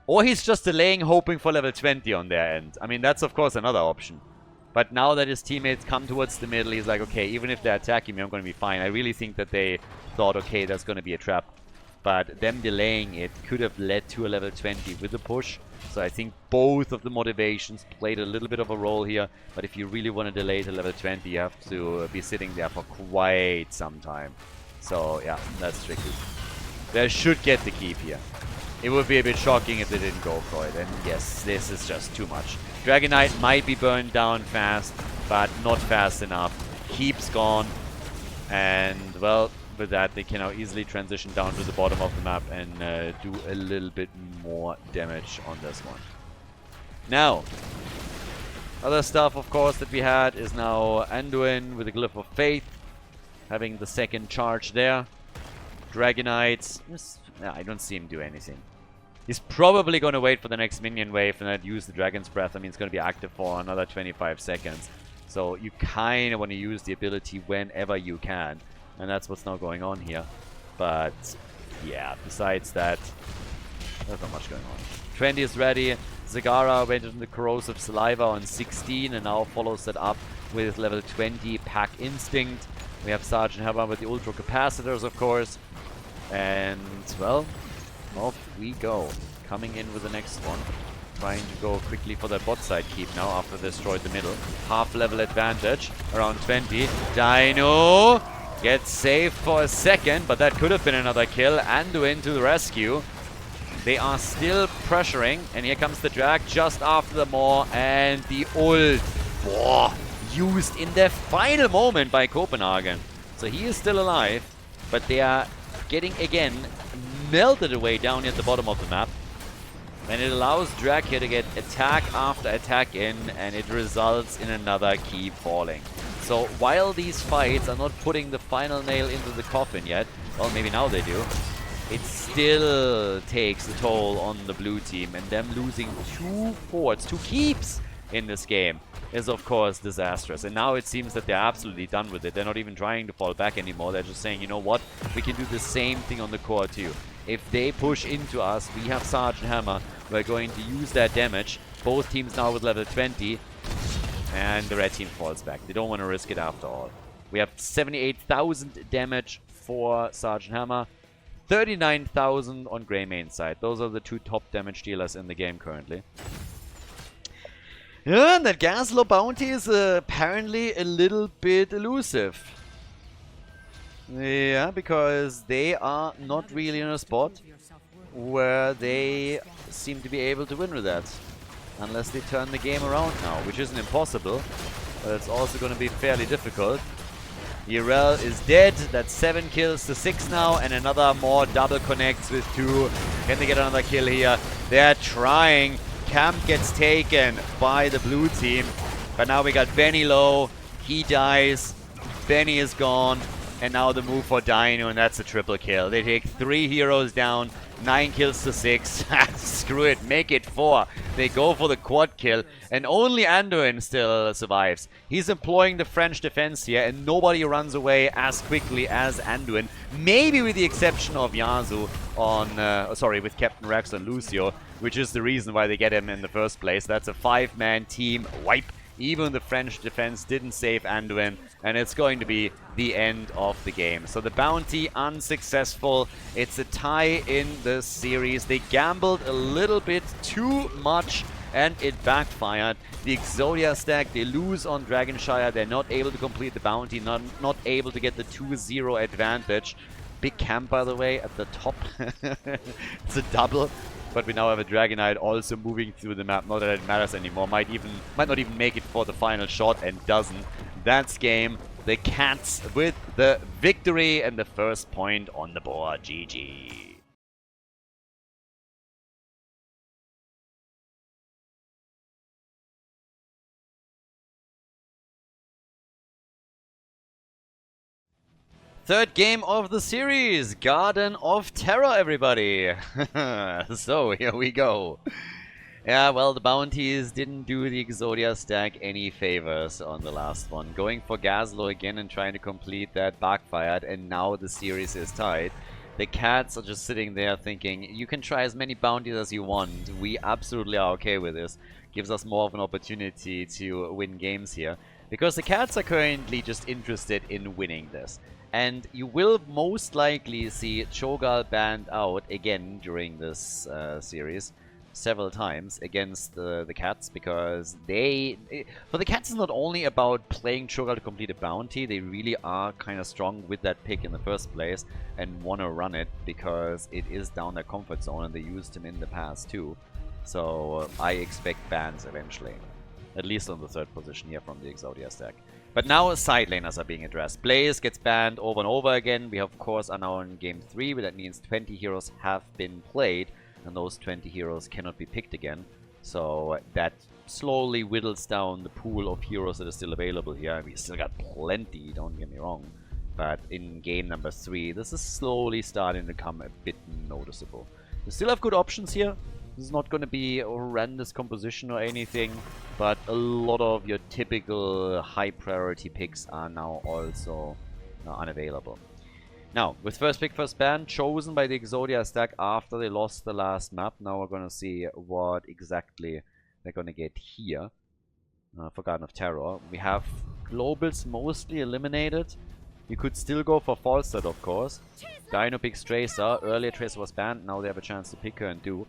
Or he's just delaying, hoping for level 20 on their end. I mean, that's of course another option. But now that his teammates come towards the middle, he's like, okay, even if they're attacking me, I'm going to be fine. I really think that they thought, okay, that's going to be a trap. But them delaying it could have led to a level 20 with a push. So I think both of the motivations played a little bit of a role here. But if you really want to delay to level 20, you have to be sitting there for quite some time. So yeah, that's tricky. They should get the keep here. It would be a bit shocking if they didn't go for it. And yes, this is just too much. Dragonite might be burned down fast, but not fast enough. Keep's gone. And well, with that, they can now easily transition down to the bottom of the map and do a little bit more damage on this one. Now, other stuff, of course, that we had is now Anduin with the Glyph of Faith, having the second charge there. Dragonite, I don't see him do anything. He's probably going to wait for the next minion wave and then use the Dragon's Breath. I mean, it's going to be active for another 25 seconds. So you kind of want to use the ability whenever you can. And that's what's now going on here. But yeah, besides that, there's not much going on. 20 is ready. Zagara went into the Corrosive Saliva on 16 and now follows that up with level 20 Pack Instinct. We have Sergeant Hammer with the Ultra Capacitors, of course. And, well, off we go. Coming in with the next one. Trying to go quickly for that bot side keep now after they destroyed the middle. Half level advantage. Around 20. Dino gets saved for a second, but that could have been another kill. Anduin to the rescue. They are still pressuring. And here comes the drag just after the maw. And the ult. Whoa, used in the final moment by Copenhagen. So he is still alive. But they are getting, again, melted away down at the bottom of the map. And it allows Drag here to get attack after attack in, and it results in another key falling. So while these fights are not putting the final nail into the coffin yet, well, maybe now they do, it still takes a toll on the blue team, and them losing 2 forts, 2 keeps in this game is of course disastrous. And now it seems that they're absolutely done with it. They're not even trying to fall back anymore. They're just saying, you know what, we can do the same thing on the core too. If they push into us, we have Sergeant Hammer. We're going to use that damage. Both teams now with level 20. And the red team falls back. They don't want to risk it after all. We have 78,000 damage for Sergeant Hammer. 39,000 on Grey main side. Those are the 2 top damage dealers in the game currently. Yeah, and that Gaslow bounty is apparently a little bit elusive. Yeah, because they are not really in a spot where they seem to be able to win with that. Unless they turn the game around now, which isn't impossible, but it's also going to be fairly difficult. Yrel is dead. That's 7 kills to 6 now, and another more double connects with 2. Can they get another kill here? They're trying. Camp gets taken by the blue team, but now we got Benny low. He dies. Benny is gone. And now the move for Dino, and that's a triple kill. They take 3 heroes down, 9 kills to 6. Screw it, make it 4. They go for the quad kill, and only Anduin still survives. He's employing the French defense here, and nobody runs away as quickly as Anduin. Maybe with the exception of Yasu on, sorry, with Captain Rex and Lucio, which is the reason why they get him in the first place. That's a 5-man team wipe. Even the French defense didn't save Anduin, and it's going to be the end of the game. So the bounty unsuccessful. It's a tie in the series. They gambled a little bit too much, and it backfired. The Exodia stack, they lose on Dragonshire. They're not able to complete the bounty, not able to get the 2-0 advantage. Big camp, by the way, at the top. It's a double. But we now have a Dragonite also moving through the map. Not that it matters anymore. Might not even make it for the final shot, and doesn't. That's game. The Cats with the victory and the first point on the board. GG. Third game of the series, Garden of Terror, everybody. So, here we go. Yeah, well, the bounties didn't do the Exodia stack any favors on the last one. Going for Gazlo again and trying to complete that backfired, and now the series is tied. The cats are just sitting there thinking, you can try as many bounties as you want. We absolutely are okay with this. Gives us more of an opportunity to win games here. Because the cats are currently just interested in winning this. And you will most likely see Cho'Gall banned out again during this series. Several times against the cats, because for the cats it's not only about playing Cho'Gall to complete a bounty, they really are kind of strong with that pick in the first place and want to run it because it is down their comfort zone and they used him in the past too. So I expect bans eventually, at least on the third position here from the Exodia stack. But now side laners are being addressed. Blaze gets banned over and over again. We of course are now in game 3, but that means 20 heroes have been played. And those 20 heroes cannot be picked again. So that slowly whittles down the pool of heroes that are still available here. We still got plenty, don't get me wrong. But in game number 3, this is slowly starting to become a bit noticeable. We still have good options here. This is not going to be a horrendous composition or anything. But a lot of your typical high priority picks are now also unavailable. Now, with first pick, first ban, chosen by the Exodia stack after they lost the last map. Now we're going to see what exactly they're going to get here. For Garden of Terror. We have globals mostly eliminated. You could still go for Falstad, of course. Dino picks Tracer. Earlier Tracer was banned. Now they have a chance to pick her and do.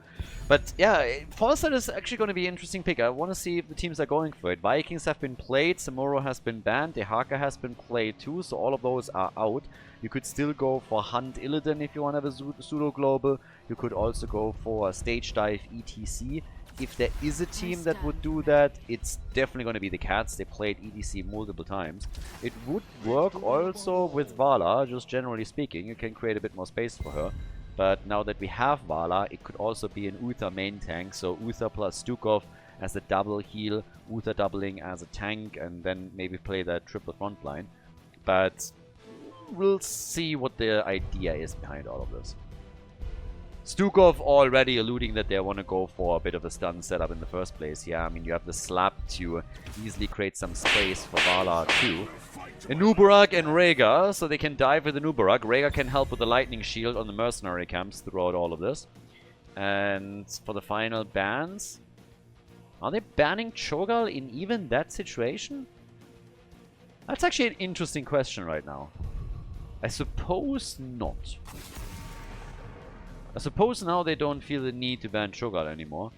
But yeah, Falstad is actually going to be an interesting pick. I want to see if the teams are going for it. Vikings have been played. Samuro has been banned. Dehaka has been played too. So all of those are out. You could still go for Hunt Illidan if you want to have a pseudo global. You could also go for Stage Dive ETC. If there is a team that would do that, it's definitely going to be the Cats. They played EDC multiple times. It would work also with Vala, just generally speaking. You can create a bit more space for her. But now that we have Vala, it could also be an Uther main tank. So Uther plus Stukov as a double heal, Uther doubling as a tank, and then maybe play that triple frontline. But we'll see what the idea is behind all of this. Stukov already alluding that they want to go for a bit of a stun setup in the first place. Yeah, I mean, you have the slap to easily create some space for Vala too. Anubarak and Rhaegar, so they can dive with Anubarak. Rhaegar can help with the lightning shield on the mercenary camps throughout all of this. And for the final bans, are they banning Cho'Gall in even that situation? That's actually an interesting question right now. I suppose not. I suppose now they don't feel the need to ban Cho'Gall anymore.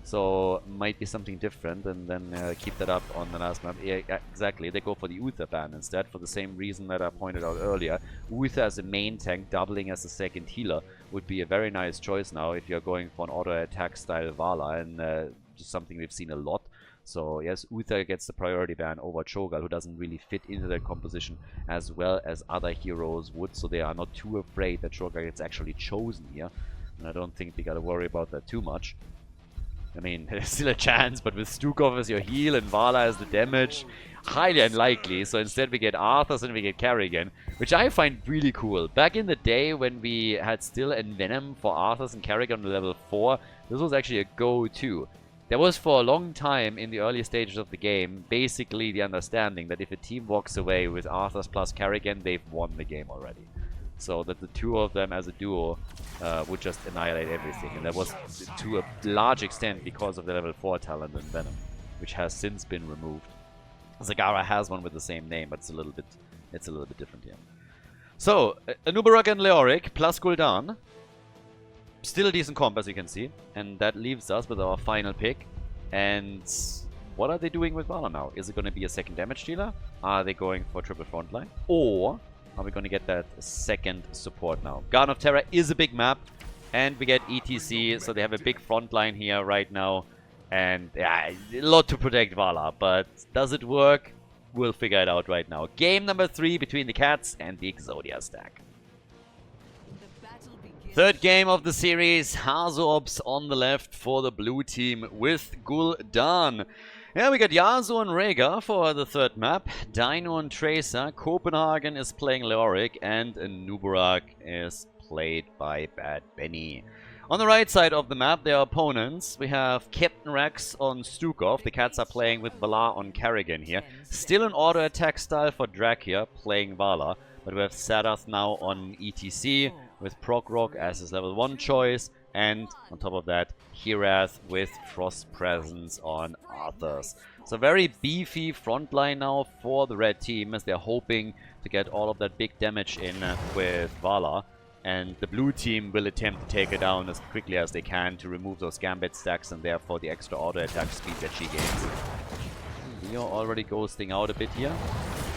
So, might be something different and then keep that up on the last map. Yeah, exactly. They go for the Uther ban instead for the same reason that I pointed out earlier. Uther as a main tank, doubling as a second healer would be a very nice choice now if you're going for an auto attack style Vala, and just something we've seen a lot. So yes, Uther gets the priority ban over Cho'Gall, who doesn't really fit into that composition as well as other heroes would, so they are not too afraid that Cho'Gall gets actually chosen here. And I don't think they gotta worry about that too much. I mean, there's still a chance, but with Stukov as your heal and Vala as the damage, highly unlikely. So instead we get Arthas and we get Kerrigan, which I find really cool. Back in the day when we had still Envenom for Arthas and Kerrigan on level 4, this was actually a go-to. There was for a long time in the early stages of the game basically the understanding that if a team walks away with Arthas plus Kerrigan, they've won the game already. So that the two of them as a duo would just annihilate everything. And that was to a large extent because of the level 4 talent in Venom, which has since been removed. Zagara has one with the same name, but it's a little bit different here. So, Anubarak and Leoric plus Gul'dan. Still a decent comp, as you can see. And that leaves us with our final pick. And what are they doing with Vala now? Is it going to be a second damage dealer? Are they going for triple frontline? Or are we going to get that second support now? Garden of Terror is a big map. And we get ETC, so they have a big frontline here right now. And yeah, a lot to protect Vala. But does it work? We'll figure it out right now. Game number 3 between the Cats and the Exodia stack. Third game of the series, Hazops on the left for the blue team with Gul'dan. Yeah, we got Yasuo and Rhaegar for the third map, Dino and Tracer, Copenhagen is playing Leoric, and Anubarak is played by Bad Benny. On the right side of the map, their opponents, we have Captain Rex on Stukov. The Cats are playing with Valar on Karrigan here. Still an auto attack style for Drak here, playing Valar. But we have Sadath now on ETC with Progrock as his level 1 choice. And on top of that, Hirath with Frost Presence on Arthas. So very beefy front line now for the red team as they're hoping to get all of that big damage in with Valar. And the blue team will attempt to take it down as quickly as they can to remove those Gambit stacks and therefore the extra auto attack speed that she gains. Leo already ghosting out a bit here.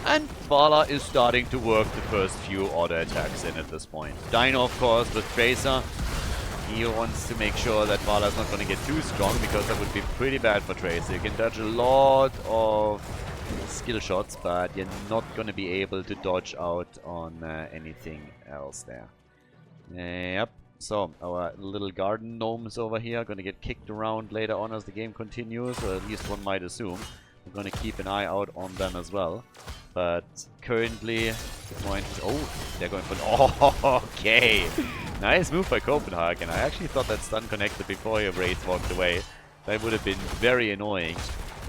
And Valar is starting to work the first few auto attacks in at this point. Dino, of course, with Tracer. He wants to make sure that Valar's not going to get too strong because that would be pretty bad for Tracer. You can dodge a lot of skill shots, but you're not going to be able to dodge out on anything else there. Yep. So, our little garden gnomes over here are going to get kicked around later on as the game continues, or at least one might assume. We're going to keep an eye out on them as well. But currently, it's more interesting. Oh, they're going for... Oh, okay. Nice move by Copenhagen. I actually thought that stun connected before your Wraith walked away. That would have been very annoying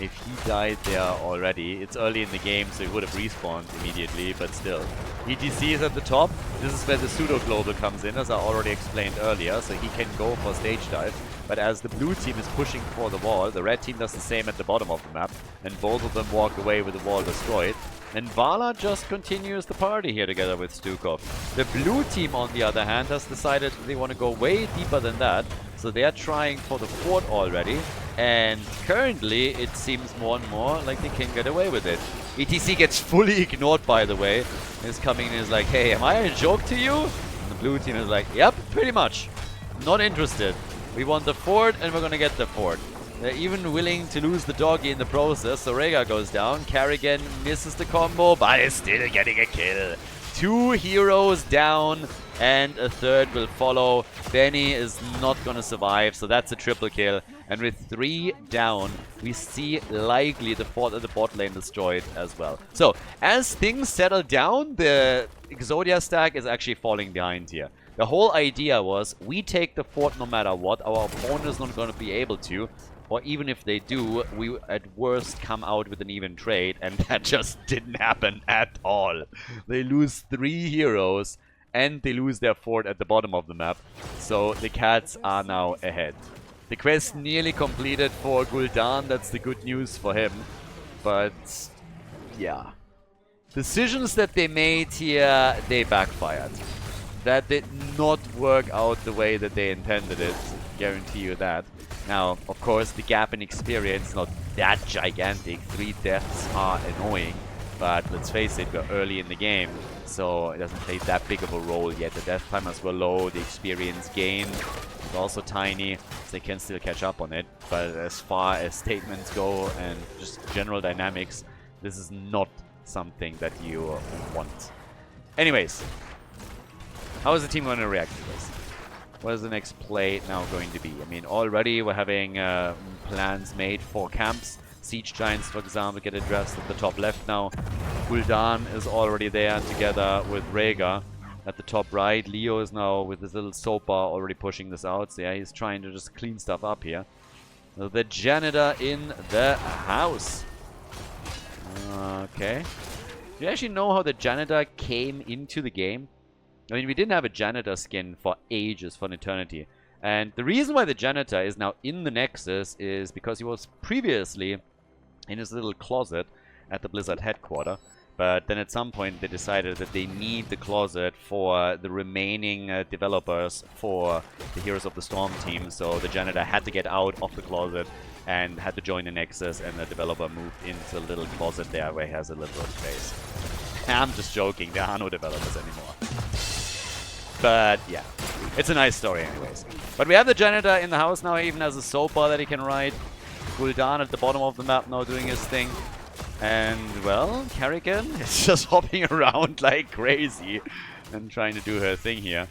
if he died there already. It's early in the game, so he would have respawned immediately, but still. ETC is at the top. This is where the pseudo-global comes in, as I already explained earlier, so he can go for stage dive. But as the blue team is pushing for the wall, the red team does the same at the bottom of the map, and both of them walk away with the wall destroyed. And Valar just continues the party here together with Stukov. The blue team, on the other hand, has decided they want to go way deeper than that. So they are trying for the fort already. And currently, it seems more and more like they can get away with it. ETC gets fully ignored, by the way. He's coming in and is like, hey, am I a joke to you? And the blue team is like, yep, pretty much. Not interested. We want the fort and we're going to get the fort. They're even willing to lose the doggy in the process, so Rhaegar goes down. Karrigan misses the combo, but is still getting a kill. 2 heroes down, and a third will follow. Benny is not going to survive, so that's a triple kill. And with 3 down, we see likely the fort at the bot lane destroyed as well. So, as things settle down, the Exodia stack is actually falling behind here. The whole idea was, we take the fort no matter what. Our opponent is not going to be able to. Or even if they do, we at worst come out with an even trade, and that just didn't happen at all. They lose 3 heroes, and they lose their fort at the bottom of the map. So the Cats are now ahead. The quest nearly completed for Gul'dan, that's the good news for him. But, yeah. Decisions that they made here, they backfired. That did not work out the way that they intended it, guarantee you that. Now, of course, the gap in experience not that gigantic. 3 deaths are annoying, but let's face it, we're early in the game, so it doesn't play that big of a role yet. The death timers were low, the experience gain is also tiny, so they can still catch up on it. But as far as statements go and just general dynamics, this is not something that you want. Anyways, how is the team going to react to this? What is the next play now going to be? I mean, already we're having plans made for camps. Siege Giants, for example, get addressed at the top left now. Gul'dan is already there together with Rhaegar at the top right. Leo is now with his little soap bar already pushing this out. So yeah, he's trying to just clean stuff up here. The janitor in the house. Okay. Do you actually know how the janitor came into the game? I mean, we didn't have a janitor skin for ages, for an eternity. And the reason why the janitor is now in the Nexus is because he was previously in his little closet at the Blizzard headquarters. But then at some point they decided that they need the closet for the remaining developers for the Heroes of the Storm team. So the janitor had to get out of the closet and had to join the Nexus, and the developer moved into a little closet there where he has a little space. I'm just joking, there are no developers anymore. But yeah, it's a nice story anyways. But we have the janitor in the house now, even as a soap bar that he can ride. Gul'dan at the bottom of the map now doing his thing. And, well, Karrigan is just hopping around like crazy and trying to do her thing here.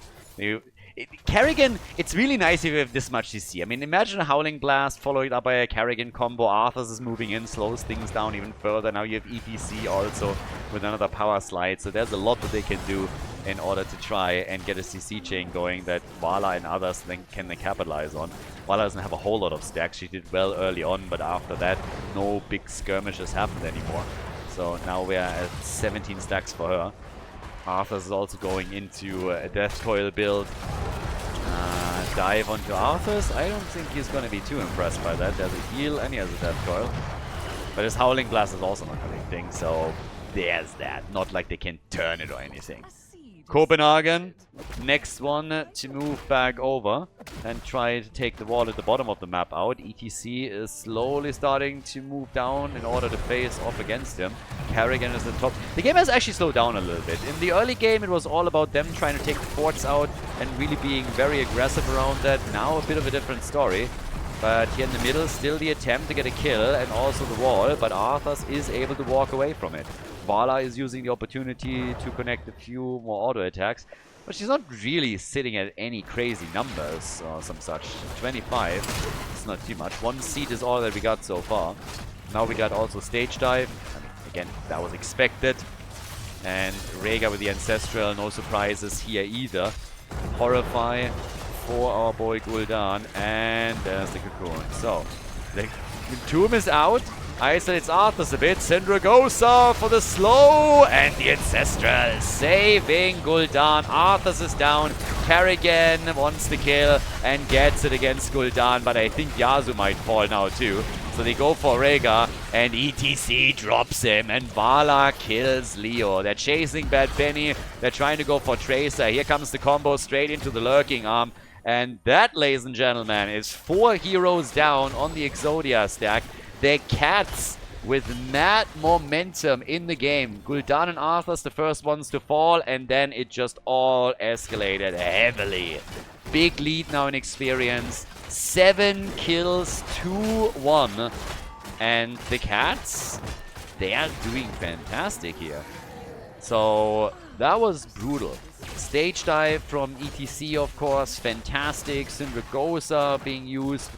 Karrigan, it's really nice if you have this much CC. I mean, imagine a Howling Blast followed up by a Karrigan combo. Arthas is moving in, slows things down even further. Now you have ETC also with another power slide. So there's a lot that they can do. in order to try and get a CC chain going that Vala and others then can capitalize on. Vala doesn't have a whole lot of stacks. She did well early on, but after that, no big skirmishes happened anymore. So now we're at 17 stacks for her. Arthas is also going into a Death Coil build. Dive onto Arthas. I don't think he's going to be too impressed by that. There's a heal and he has a Death Coil. But his Howling Blast is also not doing things, so there's that. Not like they can turn it or anything. Copenhagen, next one to move back over and try to take the wall at the bottom of the map out. ETC is slowly starting to move down in order to face off against him. Carrigan is at the top. The game has actually slowed down a little bit. In the early game, it was all about them trying to take the forts out and really being very aggressive around that. Now a bit of a different story. But here in the middle, still the attempt to get a kill and also the wall, but Arthas is able to walk away from it. Vala is using the opportunity to connect a few more auto attacks, but she's not really sitting at any crazy numbers or some such. 25, it's not too much. 1 seed is all that we got so far. Now we got also stage dive. I mean, again, that was expected. And Rhaegar with the Ancestral, no surprises here either. Horrify for our boy Gul'dan, and there's the Cocoon. So, the Tomb is out. Isolates Arthas a bit. Syndragosa for the slow, and the Ancestral saving Gul'dan. Arthas is down. Carrigan wants the kill and gets it against Gul'dan, but I think Yasuo might fall now too. So they go for Rhaegar, and ETC drops him, and Vala kills Leo. They're chasing Bad Penny. They're trying to go for Tracer. Here comes the combo straight into the Lurking Arm. And that, ladies and gentlemen, is 4 heroes down on the Exodia stack. They're cats with mad momentum in the game. Gul'dan and Arthas the first ones to fall, and then it just all escalated heavily. Big lead now in experience. 7 kills to 1. And the cats, they are doing fantastic here. So that was brutal. Stage dive from ETC, of course, fantastic. Syndragosa being used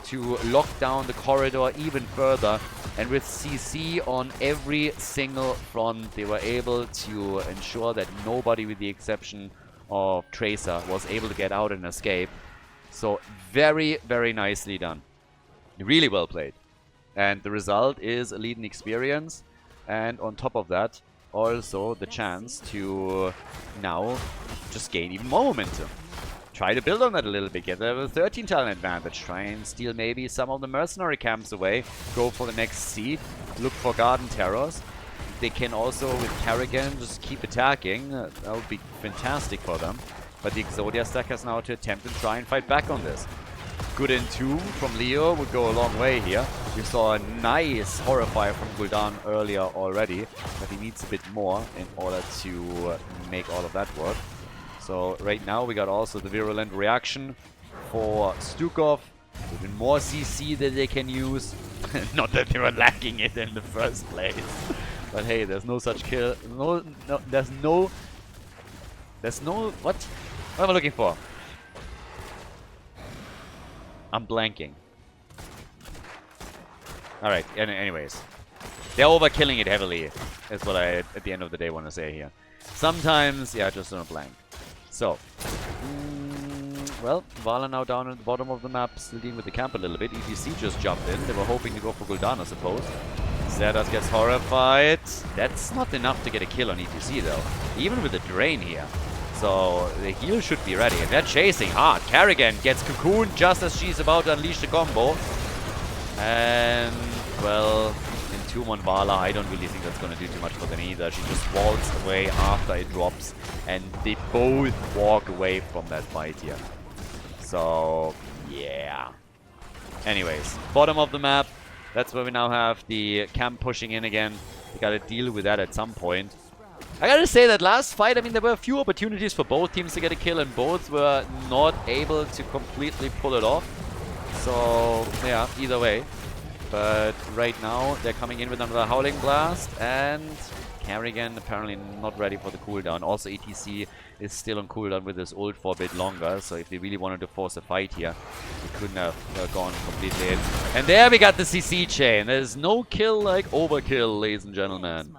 to lock down the corridor even further. And with CC on every single front, they were able to ensure that nobody, with the exception of Tracer, was able to get out and escape. So very, very nicely done. Really well played. And the result is a lead in experience. And on top of that, also the chance to now just gain even more momentum. Try to build on that a little bit, get a 13 talent advantage, try and steal maybe some of the mercenary camps away, go for the next seed, look for garden terrors. They can also, with Carrigan, just keep attacking. That would be fantastic for them. But the Exodia stack has now to attempt and try and fight back on this. Good Entomb from Leo would go a long way here. We saw a nice Horrify from Gul'dan earlier already, but he needs a bit more in order to make all of that work. So right now we got also the Virulent Reaction for Stukov. Even more CC that they can use. Not that they were lacking it in the first place. But hey, there's no such kill. There's no... What? What am I looking for? I'm blanking. Alright, anyways. They're overkilling it heavily, is what I, at the end of the day, want to say here. Sometimes, yeah, just on a blank. So, well, Vala now down at the bottom of the map, still dealing with the camp a little bit. ETC just jumped in. They were hoping to go for Gul'dan, I suppose. Xerath gets horrified. That's not enough to get a kill on ETC, though. Even with the drain here. So, the heal should be ready. And they're chasing hard. Carrigan gets cocooned just as she's about to unleash the combo. And, well, Entomb on Vala, I don't really think that's going to do too much for them either. She just walks away after it drops. And they both walk away from that fight here. So, yeah. Anyways, bottom of the map. That's where we now have the camp pushing in again. We gotta deal with that at some point. I gotta say that last fight, I mean, there were a few opportunities for both teams to get a kill, and both were not able to completely pull it off. So, yeah, either way. But right now, they're coming in with another Howling Blast, and Carrigan apparently not ready for the cooldown. Also, ETC is still on cooldown with his ult for a bit longer, so if they really wanted to force a fight here, they couldn't have gone completely in. And there we got the CC chain. There's no kill like overkill, ladies and gentlemen.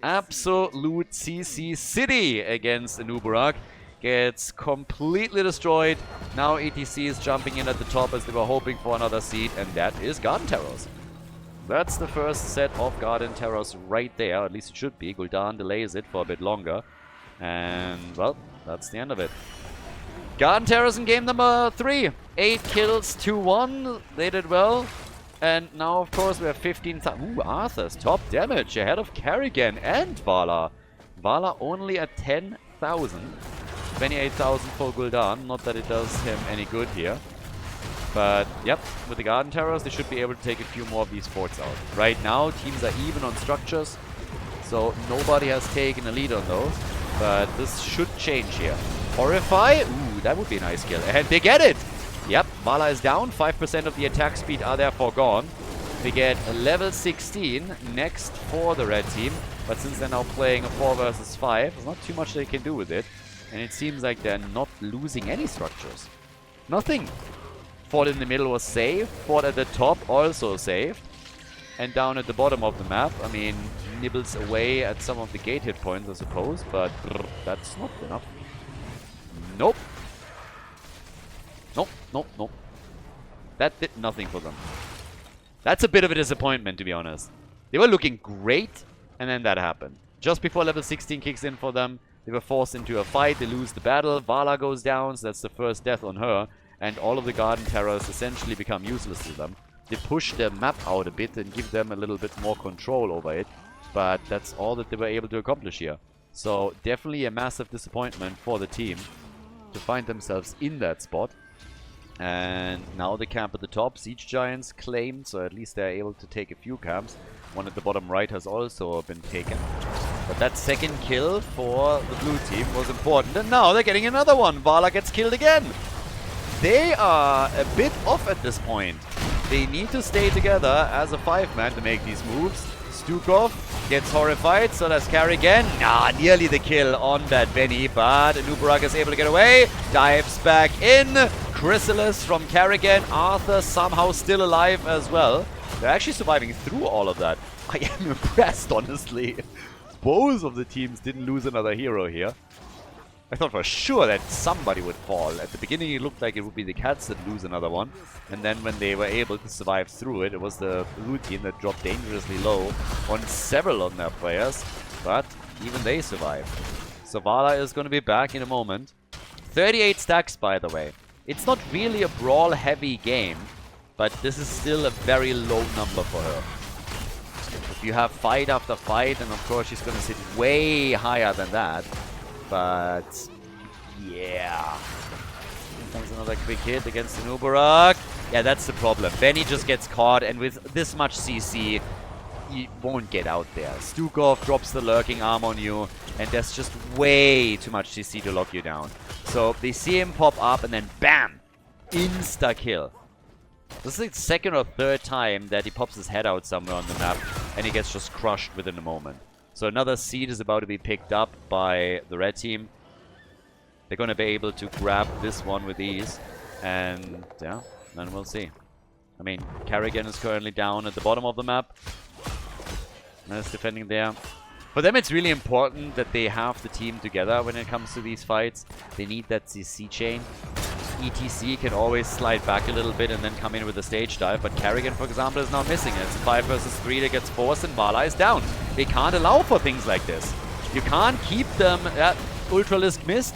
absolute CC city against Anubarak. Gets completely destroyed. Now ETC is jumping in at the top as they were hoping for another seed, and that is Garden Terrors. That's the first set of Garden Terrors right there. At least it should be. Gul'dan delays it for a bit longer. And, well, that's the end of it. Garden Terrors in game number 3. 8 kills, 2-1. They did well. And now, of course, we have 15,000. Ooh, Arthur's top damage ahead of Carrigan and Vala. Vala only at 10,000. 28,000 for Gul'dan. Not that it does him any good here. But, yep, with the Garden Terrors, they should be able to take a few more of these forts out. Right now, teams are even on structures. So, nobody has taken a lead on those. But this should change here. Horrify? Ooh, that would be a nice kill. And they get it! Yep, Vala is down. 5% of the attack speed are therefore gone. They get a level 16 next for the red team. But since they're now playing a 4 versus 5, there's not too much they can do with it. And it seems like they're not losing any structures. Nothing. Fort in the middle was saved. Fort at the top also saved. And down at the bottom of the map, I mean, nibbles away at some of the gate hit points, I suppose. But that's not enough. Nope. Nope, nope, nope. That did nothing for them. That's a bit of a disappointment, to be honest. They were looking great, and then that happened. Just before level 16 kicks in for them, they were forced into a fight. They lose the battle. Vala goes down, so that's the first death on her. And all of the Garden Terrors essentially become useless to them. They push the map out a bit and give them a little bit more control over it. But that's all that they were able to accomplish here. So definitely a massive disappointment for the team to find themselves in that spot. And now the camp at the top, Siege Giants claimed, so at least they're able to take a few camps. One at the bottom right has also been taken. But that second kill for the blue team was important. And now they're getting another one. Vala gets killed again. They are a bit off at this point. They need to stay together as a 5-man to make these moves. Stukov gets horrified, so does Carrigan. Nah, nearly the kill on that Benny, but Anubarak is able to get away. Dives back in. Chrysalis from Carrigan. Arthur somehow still alive as well. They're actually surviving through all of that. I am impressed, honestly. Both of the teams didn't lose another hero here. I thought for sure that somebody would fall. At the beginning it looked like it would be the Cats that lose another one. And then when they were able to survive through it, it was the blue team that dropped dangerously low on several of their players. But even they survived. So Vala is going to be back in a moment. 38 stacks, by the way. It's not really a brawl-heavy game, but this is still a very low number for her. If you have fight after fight, and of course she's going to sit way higher than that. But, yeah. Here comes another quick hit against Anubarak. Yeah, that's the problem. Benny just gets caught, and with this much CC, he won't get out there. Stukov drops the lurking arm on you, and there's just way too much CC to lock you down. So they see him pop up, and then BAM! Insta-kill. This is the second or third time that he pops his head out somewhere on the map, and he gets just crushed within a moment. So another seed is about to be picked up by the red team. They're going to be able to grab this one with ease. And, yeah, then we'll see. I mean, Carrigan is currently down at the bottom of the map. And is defending there. For them, it's really important that they have the team together when it comes to these fights. They need that CC chain. ETC can always slide back a little bit and then come in with a stage dive, but Carrigan, for example, is now missing it. It's a 5 versus 3 that gets forced, and Vala is down. They can't allow for things like this. You can't keep them... Ultralisk missed,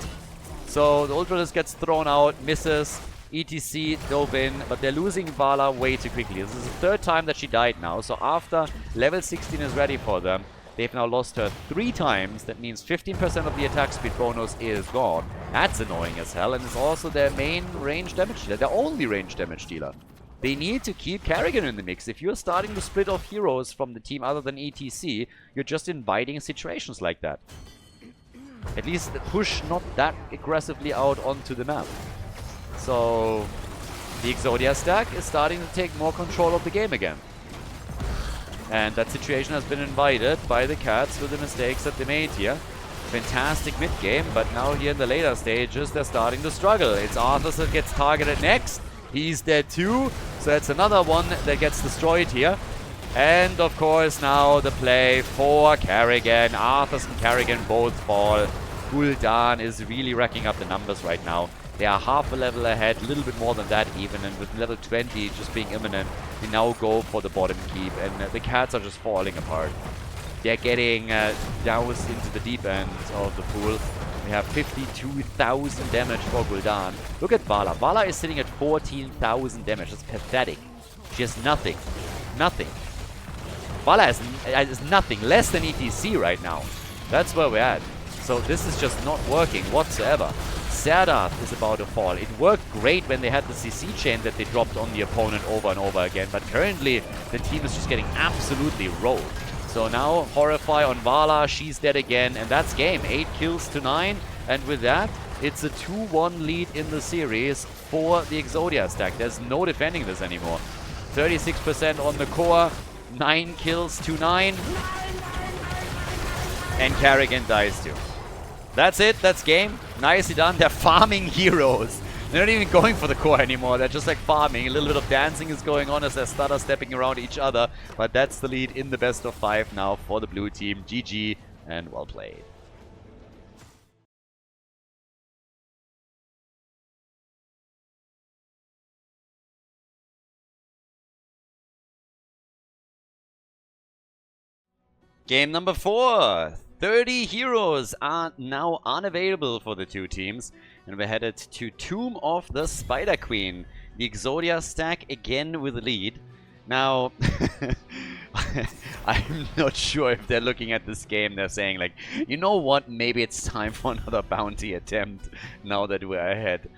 so the Ultralisk gets thrown out, misses. ETC dove in, but they're losing Vala way too quickly. This is the third time that she died now, so after level 16 is ready for them, they've now lost her 3 times. That means 15% of the attack speed bonus is gone. That's annoying as hell, and it's also their main range damage dealer, their only range damage dealer. They need to keep Carrigan in the mix. If you're starting to split off heroes from the team other than ETC, you're just inviting situations like that. At least push not that aggressively out onto the map. So the Exodia stack is starting to take more control of the game again. And that situation has been invited by the Cats with the mistakes that they made here. Fantastic mid-game, but now here in the later stages, they're starting to struggle. It's Arthur that gets targeted next. He's dead too, so that's another one that gets destroyed here. And of course now the play for Carrigan. Arthurs and Carrigan both fall. Khaldor is really racking up the numbers right now. They are half a level ahead, a little bit more than that even, and with level 20 just being imminent, we now go for the bottom keep, and the cats are just falling apart. They're getting doused into the deep end of the pool. We have 52,000 damage for Khaldor. Look at Vala. Vala is sitting at 14,000 damage. That's pathetic. She has nothing. Nothing. Vala has nothing. Less than ETC right now. That's where we're at. So this is just not working whatsoever. Serdath is about to fall. It worked great when they had the CC chain that they dropped on the opponent over and over again. But currently, the team is just getting absolutely rolled. So now, Horrify on Vala. She's dead again. And that's game. 8 kills to 9. And with that, it's a 2-1 lead in the series for the Exodia stack. There's no defending this anymore. 36% on the core. 9 kills to 9. And Carrigan dies too. That's it. That's game. Nicely done. They're farming heroes. They're not even going for the core anymore. They're just like farming. A little bit of dancing is going on as they're stutter stepping around each other. But that's the lead in the best of 5 now for the blue team. GG and well played. Game number 4. 30 heroes are now unavailable for the two teams. And we're headed to Tomb of the Spider Queen. The Exodia stack again with the lead. Now, I'm not sure if they're looking at this game, they're saying like, you know what, maybe it's time for another bounty attempt now that we're ahead.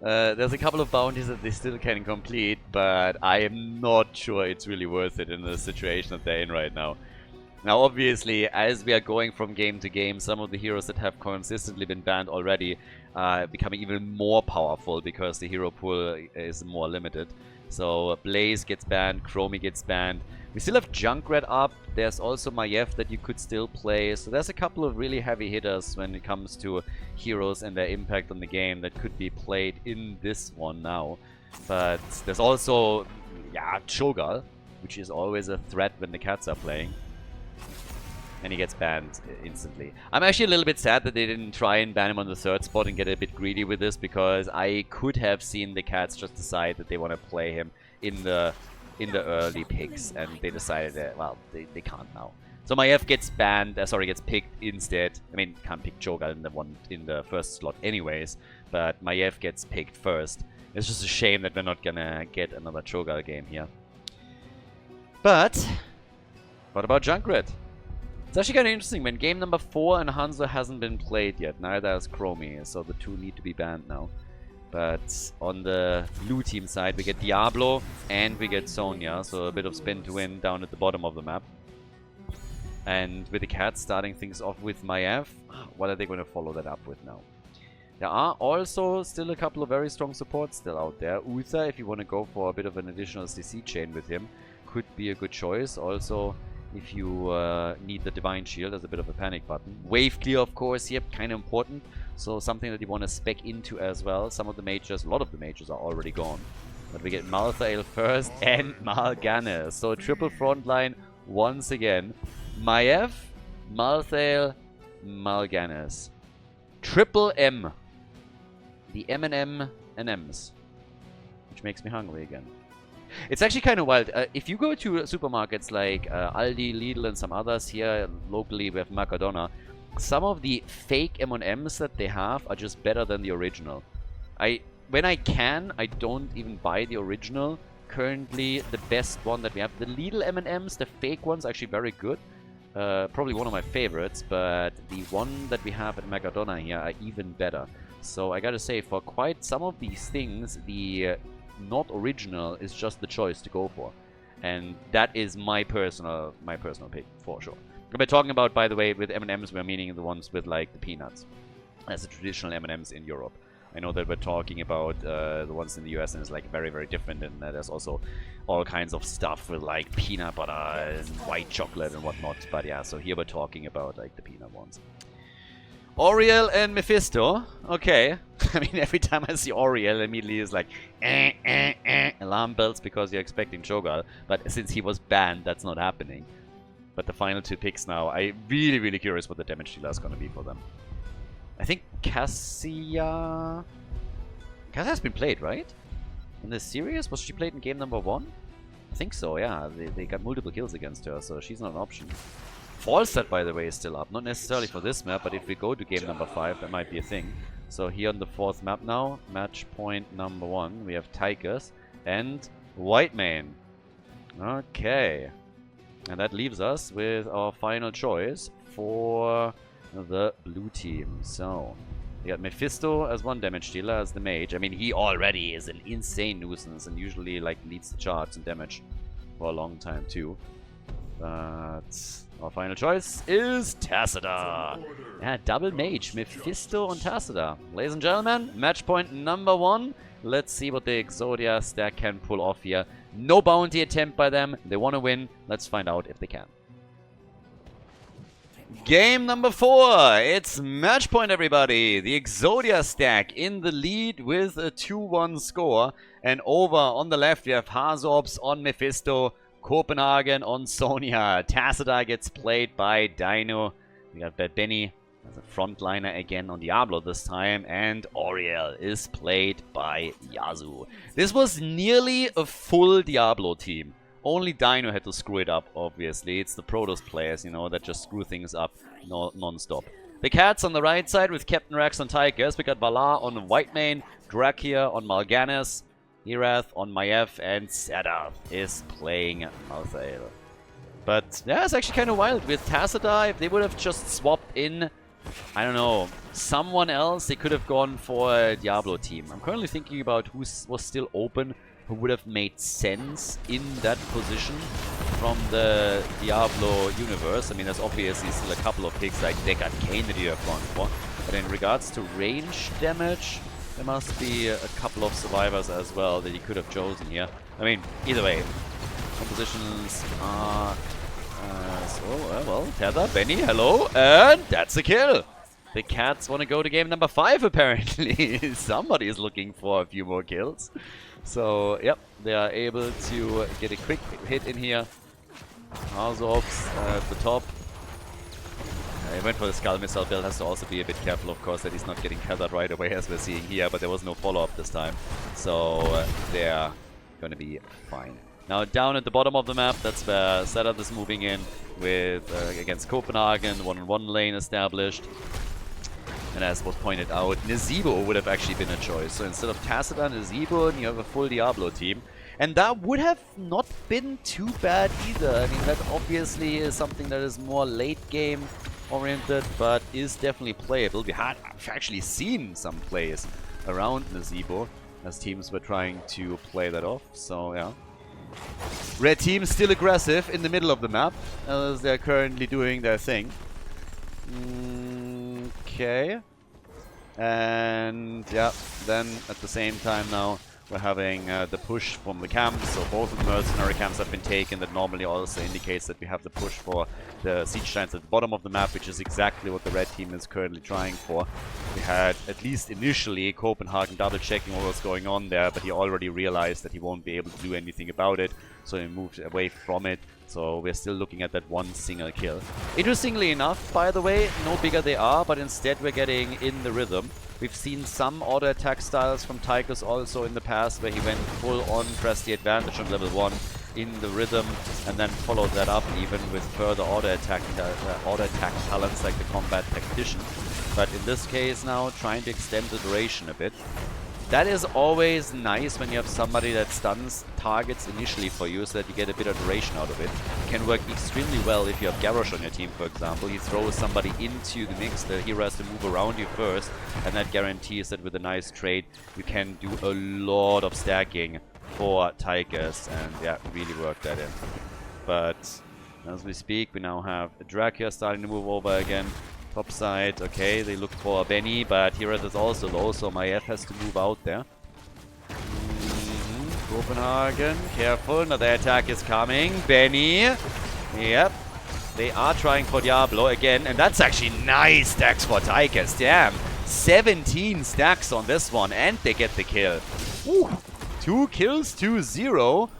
There's a couple of bounties that they still can complete, but I am not sure it's really worth it in the situation that they're in right now. Now, obviously, as we are going from game to game, some of the heroes that have consistently been banned already are becoming even more powerful because the hero pool is more limited. So, Blaze gets banned, Chromie gets banned. We still have Junkrat up. There's also Maiev that you could still play. So, there's a couple of really heavy hitters when it comes to heroes and their impact on the game that could be played in this one now. But there's also, yeah, Cho'Gall, which is always a threat when the cats are playing. And he gets banned instantly. I'm actually a little bit sad that they didn't try and ban him on the 3rd spot and get a bit greedy with this, because I could have seen the cats just decide that they want to play him in the early picks, and they decided that, well, they can't now. So Maiev gets banned, gets picked instead. I mean, can't pick Cho'Gall in the 1st slot anyways, but Maiev gets picked first. It's just a shame that we're not gonna get another Cho'Gall game here. But what about Junkrat? It's actually kind of interesting. When game number 4 and Hanzo hasn't been played yet, neither has Chromie, so the two need to be banned now. But on the blue team side, we get Diablo and we get Sonya, so a bit of spin to win down at the bottom of the map. And with the cats starting things off with Maiev, what are they going to follow that up with now? There are also still a couple of very strong supports still out there. Uther, if you want to go for a bit of an additional CC chain with him, could be a good choice. Also, if you need the Divine Shield as a bit of a panic button. Wave clear, of course, here, kind of important. So something that you want to spec into as well. Some of the mages, a lot of the mages are already gone. But we get Malthael first and Mal'Ganis. So a triple front line once again. Maiev, Malthael, Mal'Ganis. Triple M. The M&M and M's. Which makes me hungry again. It's actually kind of wild. If you go to supermarkets like Aldi, Lidl and some others here locally, we have Mercadona. Some of the fake M&Ms that they have are just better than the original. When I can, I don't even buy the original. Currently, the best one that we have, the Lidl M&Ms, the fake ones, are actually very good. Probably one of my favorites, but the one that we have at Mercadona here are even better. So I gotta say, for quite some of these things, the not original is just the choice to go for, and that is my personal pick for sure. We're talking about, by the way, with M&Ms, we're meaning the ones with like the peanuts as the traditional M&Ms in Europe. I know that we're talking about the ones in the US, and it's like very, very different, and there's also all kinds of stuff with like peanut butter and white chocolate and whatnot. But yeah, so here we're talking about like the peanut ones. Auriel and Mephisto. Okay. I mean, every time I see Auriel, immediately it's like, alarm bells because you're expecting Cho'Gath. But since he was banned, that's not happening. But the final 2 picks now, I'm really curious what the damage dealer is going to be for them. I think Cassia... Cassia has been played, right? In this series? Was she played in game number 1? I think so, yeah. They got multiple kills against her, so she's not an option. Falstad, by the way, is still up. Not necessarily for this map, but if we go to game number 5, that might be a thing. So here on the 4th map now, match point number 1, we have Tychus and Whitemane. Okay. And that leaves us with our final choice for the blue team. So, we got Mephisto as 1 damage dealer, as the mage. I mean, he already is an insane nuisance and usually like leads the charts in damage for a long time too. But our final choice is Tacita. Yeah, double mage, Mephisto and Tacita. Ladies and gentlemen, match point number 1. Let's see what the Exodia stack can pull off here. No bounty attempt by them. They want to win. Let's find out if they can. Game number 4. It's match point, everybody. The Exodia stack in the lead with a 2-1 score. And over on the left, we have Hazorps on Mephisto. Copenhagen on Sonya. Tacita gets played by Dino. We got Bad Benny as a frontliner again on Diablo this time. And Auriel is played by Yasuo. This was nearly a full Diablo team. Only Dino had to screw it up, obviously. It's the Protoss players, you know, that just screw things up non-stop. The Cats on the right side with Captain Rex on Tychus. We got Valar on Whitemane, Drakia on Mal'Ganis, Hirath on Maiev, and Sedath is playing Malthael. But yeah, it's actually kind of wild. With Tacita, if they would have just swapped in, I don't know, someone else, they could have gone for a Diablo team. I'm currently thinking about who was still open, who would have made sense in that position from the Diablo universe. I mean, there's obviously still a couple of picks like Deckard Cain that you have gone for. But in regards to range damage, there must be a couple of survivors as well that he could have chosen here. I mean, either way, compositions are... well, Tether, Benny, hello, and that's a kill! The Cats want to go to game number 5, apparently. Somebody is looking for a few more kills. So, yep, they are able to get a quick hit in here. Hazorps at the top. He went for the Skull Missile build, has to also be a bit careful, of course, that he's not getting tethered right away, as we're seeing here, but there was no follow-up this time. So, they're going to be fine. Now, down at the bottom of the map, that's where Sedath is moving in with against Copenhagen, 1-on-1 lane established. And as was pointed out, Nazeebo would have actually been a choice. So instead of Tacita and Nazeebo, you have a full Diablo team. And that would have not been too bad either. I mean, that obviously is something that is more late game oriented, but is definitely playable. I've actually seen some plays around Nazeebo as teams were trying to play that off. So, yeah. Red team still aggressive in the middle of the map, as they're currently doing their thing. Okay. And yeah, then at the same time now we're having the push from the camps. So both of the mercenary camps have been taken. That normally also indicates that we have the push for the siege giants at the bottom of the map, which is exactly what the red team is currently trying for. We had, at least initially, Copenhagen double checking what was going on there, but he already realized that he won't be able to do anything about it, so he moved away from it. So we're still looking at that one single kill. Interestingly enough, by the way, no bigger they are, but instead we're getting in the rhythm. We've seen some auto attack styles from Tychus also in the past, where he went full on, pressed the advantage on level 1 in the rhythm, and then followed that up even with further auto attack talents like the combat tactician. But in this case now, trying to extend the duration a bit. That is always nice when you have somebody that stuns targets initially for you, so that you get a bit of duration out of it. It can work extremely well if you have Garrosh on your team, for example. You throw somebody into the mix, the hero has to move around you first, and that guarantees that with a nice trade you can do a lot of stacking for Tychus, and yeah, really work that in. But as we speak, we now have Drakia starting to move over again. Top side, okay, they look for Benny, but Hirath is also low, so Maiev has to move out there. Copenhagen, careful, another attack is coming. Benny, yep, They are trying for Diablo again, and that's actually nice stacks for Tigers. Damn, 17 stacks on this one, and they get the kill. Woo. 2 kills to 0.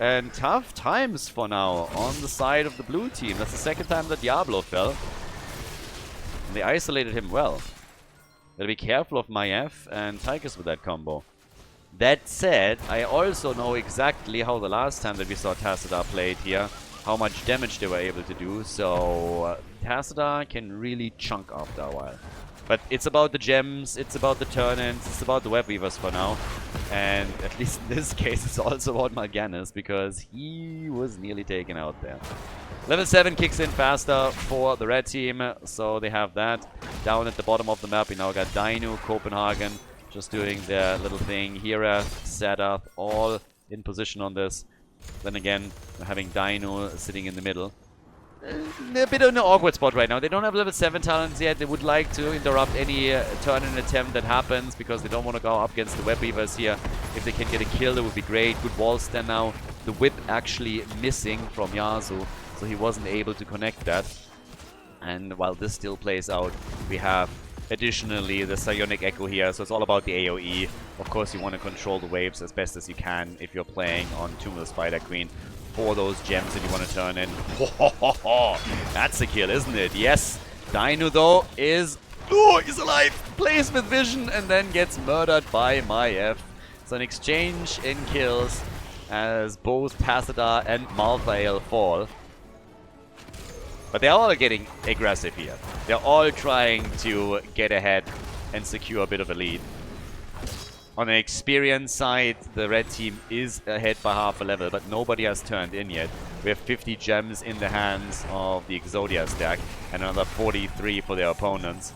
And tough times for now on the side of the blue team. That's the second time that Diablo fell. And they isolated him well. Gotta be careful of Maiev and Tigers with that combo. That said, I also know exactly how the last time that we saw Tassadar played here, how much damage they were able to do. So Tassadar can really chunk after a while. But it's about the gems, it's about the turn-ins, it's about the web weavers for now. And at least in this case, it's also about Mal'Ganis, because he was nearly taken out there. Level 7 kicks in faster for the red team, so they have that. Down at the bottom of the map, we now got Dainu, Copenhagen, just doing their little thing. Hira, Sadath, all in position on this. Then again, we're having Dainu sitting in the middle. A bit of an awkward spot right now. They don't have level 7 talents yet. They would like to interrupt any turn-in attempt that happens because they don't want to go up against the web weavers here. If they can get a kill, that would be great. Good wall stand now. The whip actually missing from Yasuo, so he wasn't able to connect that. And while this still plays out, we have additionally the Psionic Echo here, so it's all about the AoE. Of course, you want to control the waves as best as you can if you're playing on Tomb of the Spider Queen. For those gems that you want to turn in. That's a kill, isn't it? Yes. Dainu, though, is... Oh, he's alive! Plays with vision and then gets murdered by Maiev. So an exchange in kills as both Tassadar and Malthael fall. But they're all getting aggressive here. They're all trying to get ahead and secure a bit of a lead. On the experience side, the red team is ahead by half a level, but nobody has turned in yet. We have 50 gems in the hands of the Exodia stack, and another 43 for their opponents.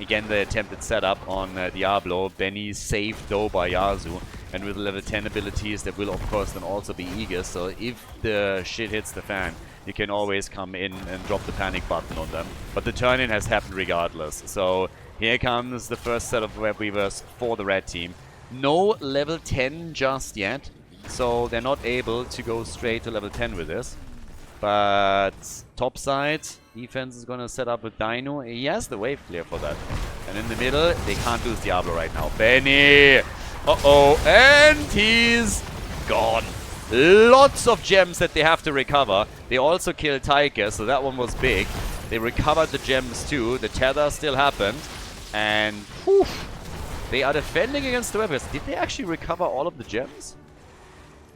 Again, the attempted setup on Diablo. Benny saved though by Yasuo, and with level 10 abilities, there will of course then also be Aegis, so if the shit hits the fan, you can always come in and drop the panic button on them. But the turn-in has happened regardless, so... Here comes the first set of web weavers for the red team. No level 10 just yet, so they're not able to go straight to level 10 with this. But top side, defense is going to set up with Dainu. He has the wave clear for that. And in the middle, they can't lose Diablo right now. Benny! Uh-oh, and he's gone. Lots of gems that they have to recover. They also killed Tiger, so that one was big. They recovered the gems too. The tether still happened. And whew, they are defending against the weapons. Did they actually recover all of the gems?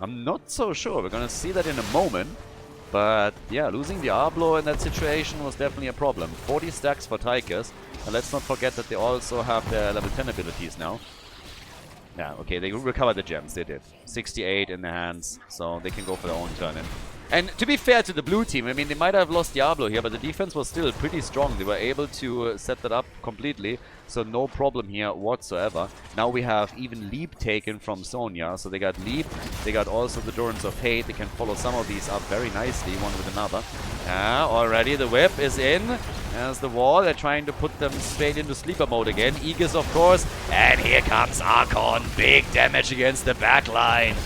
I'm not so sure. We're going to see that in a moment. But yeah, losing Diablo in that situation was definitely a problem. 40 stacks for Tigers. And let's not forget that they also have their level 10 abilities now. Yeah, okay, they recovered the gems. They did. 68 in their hands. So they can go for their own turn-in. And to be fair to the blue team, I mean, they might have lost Diablo here, but the defense was still pretty strong. They were able to set that up completely, so no problem here whatsoever. Now we have even Leap taken from Sonya, so they got Leap, they got also the Durance of Hate. They can follow some of these up very nicely, one with another. Already the whip is in. There's the wall. They're trying to put them straight into sleeper mode again. Aegis, of course. And here comes Archon. Big damage against the backline.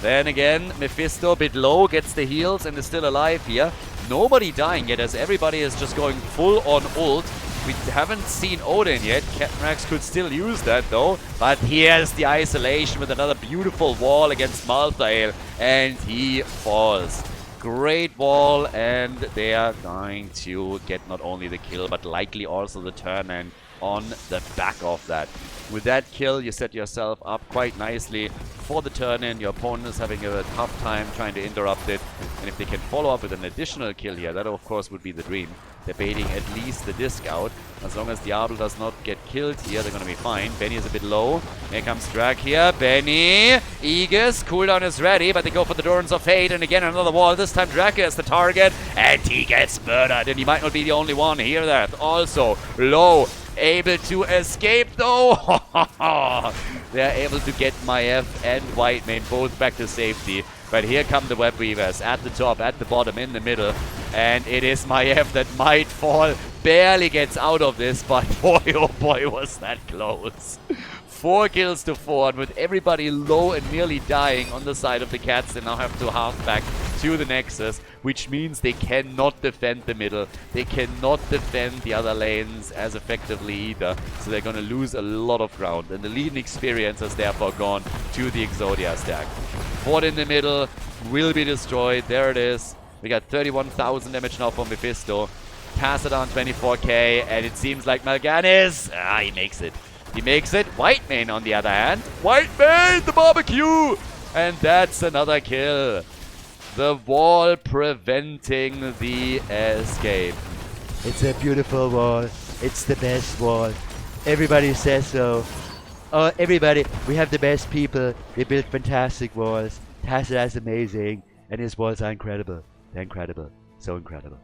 Then again, Mephisto a bit low, gets the heals and is still alive here. Nobody dying yet as everybody is just going full on ult. We haven't seen Odin yet. Captain Rex could still use that though. But here's the isolation with another beautiful wall against Malthael. And he falls. Great wall, and they are going to get not only the kill, but likely also the turn-in on the back of that. With that kill, you set yourself up quite nicely for the turn-in. Your opponent is having a tough time trying to interrupt it. And if they can follow up with an additional kill here, that of course would be the dream. They're baiting at least the disc out. As long as Diablo does not get killed here, they're going to be fine. Benny is a bit low. Here comes Drag here. Benny. Aegis. Cooldown is ready, but they go for the Durance of Fate. And again, another wall. This time Draka is the target. And he gets murdered. And he might not be the only one. Hear that. Also, low. Able to escape though. They're able to get Maiev and Whitemane both back to safety. But here come the web weavers at the top, at the bottom, in the middle. And it is Maiev that might fall. Barely gets out of this, but boy, oh boy, was that close. 4 kills to 4, and with everybody low and nearly dying on the side of the cats, they now have to half back to the Nexus, which means they cannot defend the middle. They cannot defend the other lanes as effectively either. So they're going to lose a lot of ground. And the leading experience has therefore gone to the Exodia stack. Fort in the middle will be destroyed. There it is. We got 31,000 damage now from Mephisto. Tassadar 24k, and it seems like Mal'Ganis, he makes it. He makes it. Whitemane on the other hand. Whitemane, the barbecue! And that's another kill. The wall preventing the escape. It's a beautiful wall. It's the best wall. Everybody says so. Oh, everybody, we have the best people. They build fantastic walls. Tassadar's amazing, and his walls are incredible. They're incredible. So incredible.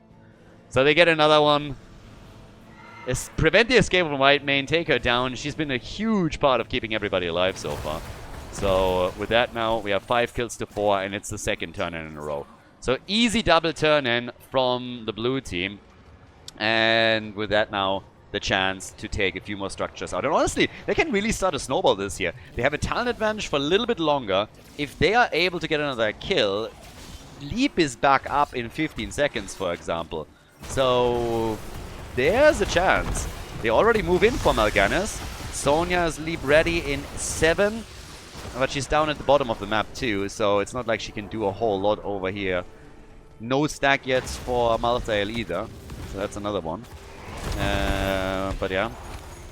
So they get another one. Prevent the escape of Whitemane, take her down. She's been a huge part of keeping everybody alive so far. So with that now, we have 5 kills to 4, and it's the second turn-in a row. So easy double turn-in from the blue team. And with that now, the chance to take a few more structures out. And honestly, they can really start a snowball this year. They have a talent advantage for a little bit longer. If they are able to get another kill, Leap is back up in 15 seconds, for example. So there's a chance. They already move in for Mal'Ganis. Sonya's Leap ready in 7. But she's down at the bottom of the map too, so it's not like she can do a whole lot over here. No stack yet for Malthael either. So that's another one. But yeah.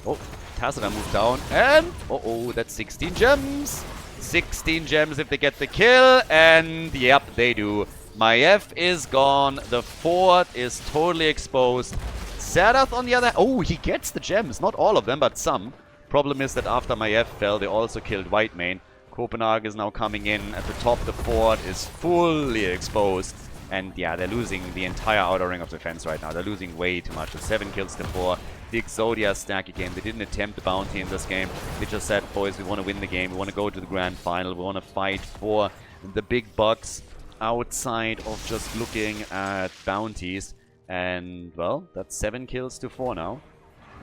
Oh, Tassadar moved down. And, oh, that's 16 gems. 16 gems if they get the kill. And, yep, they do. Maiev is gone. The fort is totally exposed. Xerath on the other... Oh, he gets the gems. Not all of them, but some. Problem is that after Maiev fell, they also killed Whitemane. Copenhagen is now coming in. At the top, the fort is fully exposed. And yeah, they're losing the entire outer ring of defense right now. They're losing way too much. It's 7 kills to 4. The Exodia stack again. They didn't attempt the bounty in this game. They just said, boys, we want to win the game. We want to go to the grand final. We want to fight for the big bucks outside of just looking at bounties. And, well, that's 7 kills to 4 now.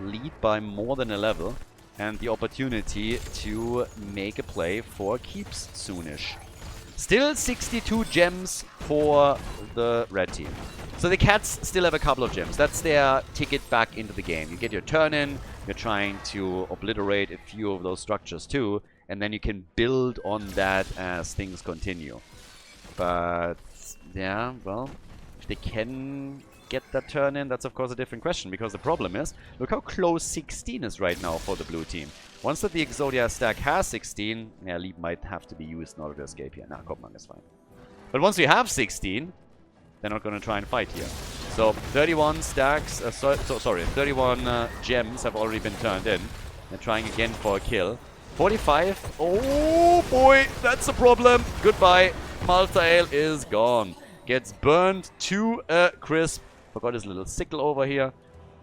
Lead by more than a level. And the opportunity to make a play for keeps soonish. Still 62 gems for the red team. So the Cats still have a couple of gems. That's their ticket back into the game. You get your turn in, you're trying to obliterate a few of those structures too, and then you can build on that as things continue. But yeah, well, if they can get that turn in, that's of course a different question, because the problem is, look how close 16 is right now for the blue team. Once that the Exodia stack has 16, yeah, Leap might have to be used in order to escape here. Nah, Copenhagen is fine. But once we have 16, they're not going to try and fight here. So 31 stacks, 31 gems have already been turned in. They're trying again for a kill. 45, oh boy, that's a problem. Goodbye, Malthael is gone. Gets burned to a crisp. Forgot his little sickle over here.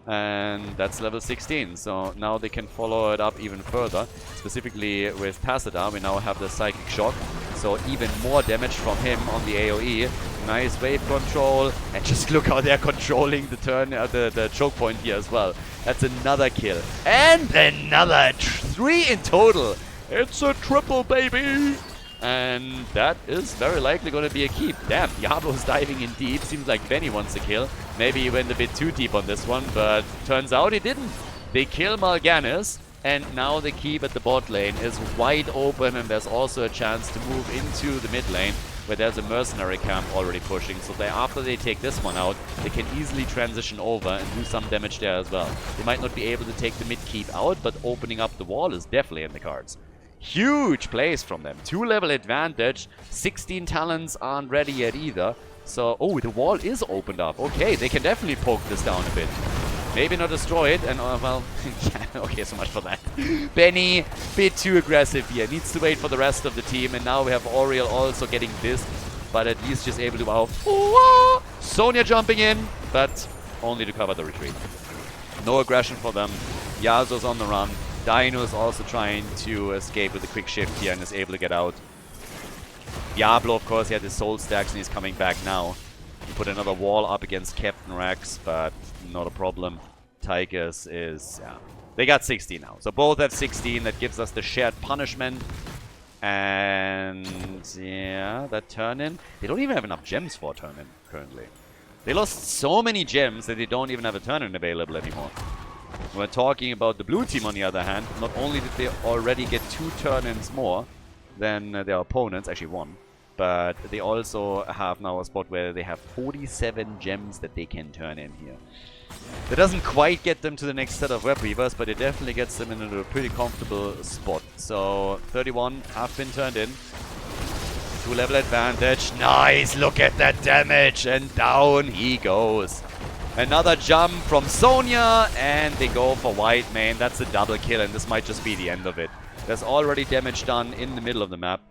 And that's level 16, so now they can follow it up even further. Specifically with Tassadar, we now have the Psychic Shock, so even more damage from him on the AoE. Nice wave control, and just look how they're controlling the turn, the choke point here as well. That's another kill, and another 3 in total. It's a triple, baby! And that is very likely going to be a keep. Damn, Diablo's diving in deep. Seems like Benny wants a kill. Maybe he went a bit too deep on this one, but turns out he didn't. They kill Mal'Ganis, and now the keep at the bot lane is wide open, and there's also a chance to move into the mid lane, where there's a mercenary camp already pushing. So after they take this one out, they can easily transition over and do some damage there as well. They might not be able to take the mid keep out, but opening up the wall is definitely in the cards. Huge plays from them. 2-level advantage. 16 talents aren't ready yet either. So, oh, the wall is opened up. Okay, they can definitely poke this down a bit. Maybe not destroy it. And, well, yeah, okay, so much for that. Benny, bit too aggressive here. Needs to wait for the rest of the team. And now we have Oriel also getting this. But at least just able to... Wow. Sonya jumping in, but only to cover the retreat. No aggression for them. Yasuo's on the run. Dino is also trying to escape with a quick shift here and is able to get out. Diablo, of course, he had his soul stacks and he's coming back now. He put another wall up against Captain Rex, but not a problem. Tychus is, yeah. They got 16 now. So both have 16. That gives us the shared punishment. And yeah, that turn-in. They don't even have enough gems for a turn-in currently. They lost so many gems that they don't even have a turn-in available anymore. We're talking about the blue team, on the other hand. Not only did they already get 2 turn-ins more than their opponents, actually 1, but they also have now a spot where they have 47 gems that they can turn in here. That doesn't quite get them to the next set of Web Weavers, but it definitely gets them into a pretty comfortable spot. So 31 have been turned in. 2-level advantage. Nice! Look at that damage! And down he goes. Another jump from Sonya, and they go for White Mane. That's a double kill, and this might just be the end of it. There's already damage done in the middle of the map.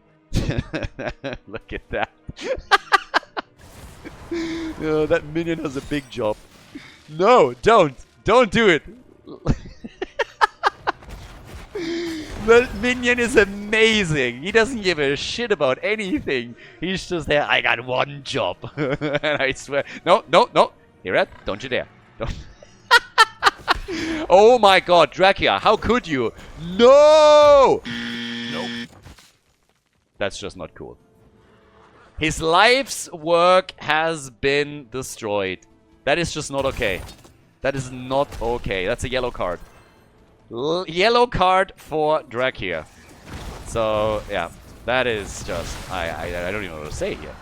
Look at that. Oh, that minion has a big job. No, don't. Don't do it. That minion is amazing. He doesn't give a shit about anything. He's just there. I got one job. And I swear. No, no, no. Hear that? Don't you dare. Don't. Oh my god, Drachia, how could you? No! Nope. That's just not cool. His life's work has been destroyed. That is just not okay. That is not okay. That's a yellow card. Yellow card for Drachia. So, yeah. That is just... I don't even know what to say here.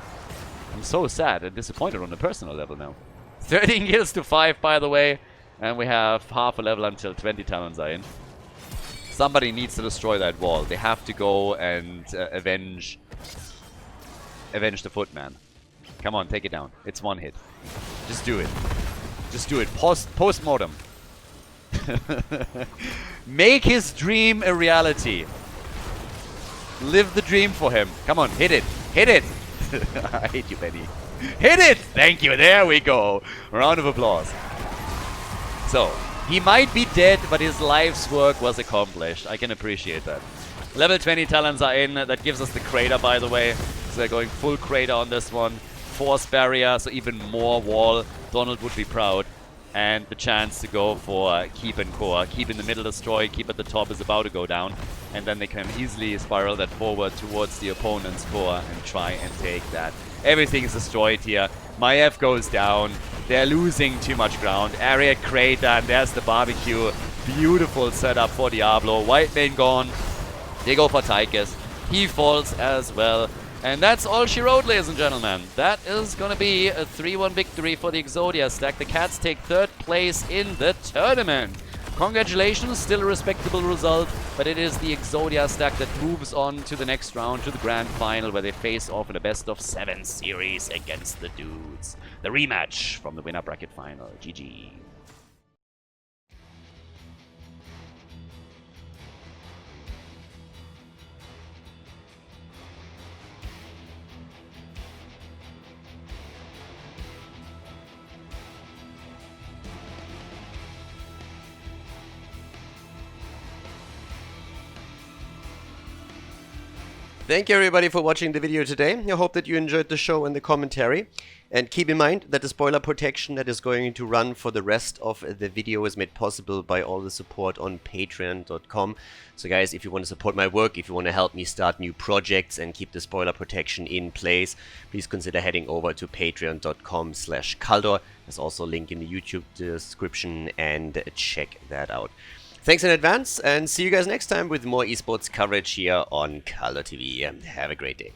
I'm so sad and disappointed on a personal level now. 13 kills to 5, by the way. And we have half a level until 20 talents are in. Somebody needs to destroy that wall. They have to go and avenge the footman. Come on, take it down. It's one hit. Just do it. Just do it. Post-mortem. Make his dream a reality. Live the dream for him. Come on, hit it. Hit it. I hate you, Benny. Hit it! Thank you. There we go. Round of applause. So, he might be dead, but his life's work was accomplished. I can appreciate that. Level 20 talents are in. That gives us the crater, by the way. So they're going full crater on this one. Force barrier, so even more wall. Donald would be proud. And the chance to go for keep and core. Keep in the middle, destroy. Keep at the top is about to go down. And then they can easily spiral that forward towards the opponent's core and try and take that. Everything is destroyed here. Maiev goes down. They're losing too much ground. Area crater, and there's the barbecue. Beautiful setup for Diablo. White Mane gone. They go for Tychus. He falls as well. And that's all she wrote, ladies and gentlemen. That is going to be a 3-1 victory for the Exodia stack. The Cats take 3rd place in the tournament. Congratulations, still a respectable result, but it is the Exodia stack that moves on to the next round, to the grand final, where they face off in a best-of-7 series against the Dudes. The rematch from the winner bracket final. GG. Thank you everybody for watching the video today. I hope that you enjoyed the show and the commentary. And keep in mind that the spoiler protection that is going to run for the rest of the video is made possible by all the support on patreon.com. So guys, if you want to support my work, if you want to help me start new projects and keep the spoiler protection in place, please consider heading over to patreon.com/Khaldor. There's also a link in the YouTube description, and check that out. Thanks in advance, and see you guys next time with more esports coverage here on Khaldor TV. Have a great day.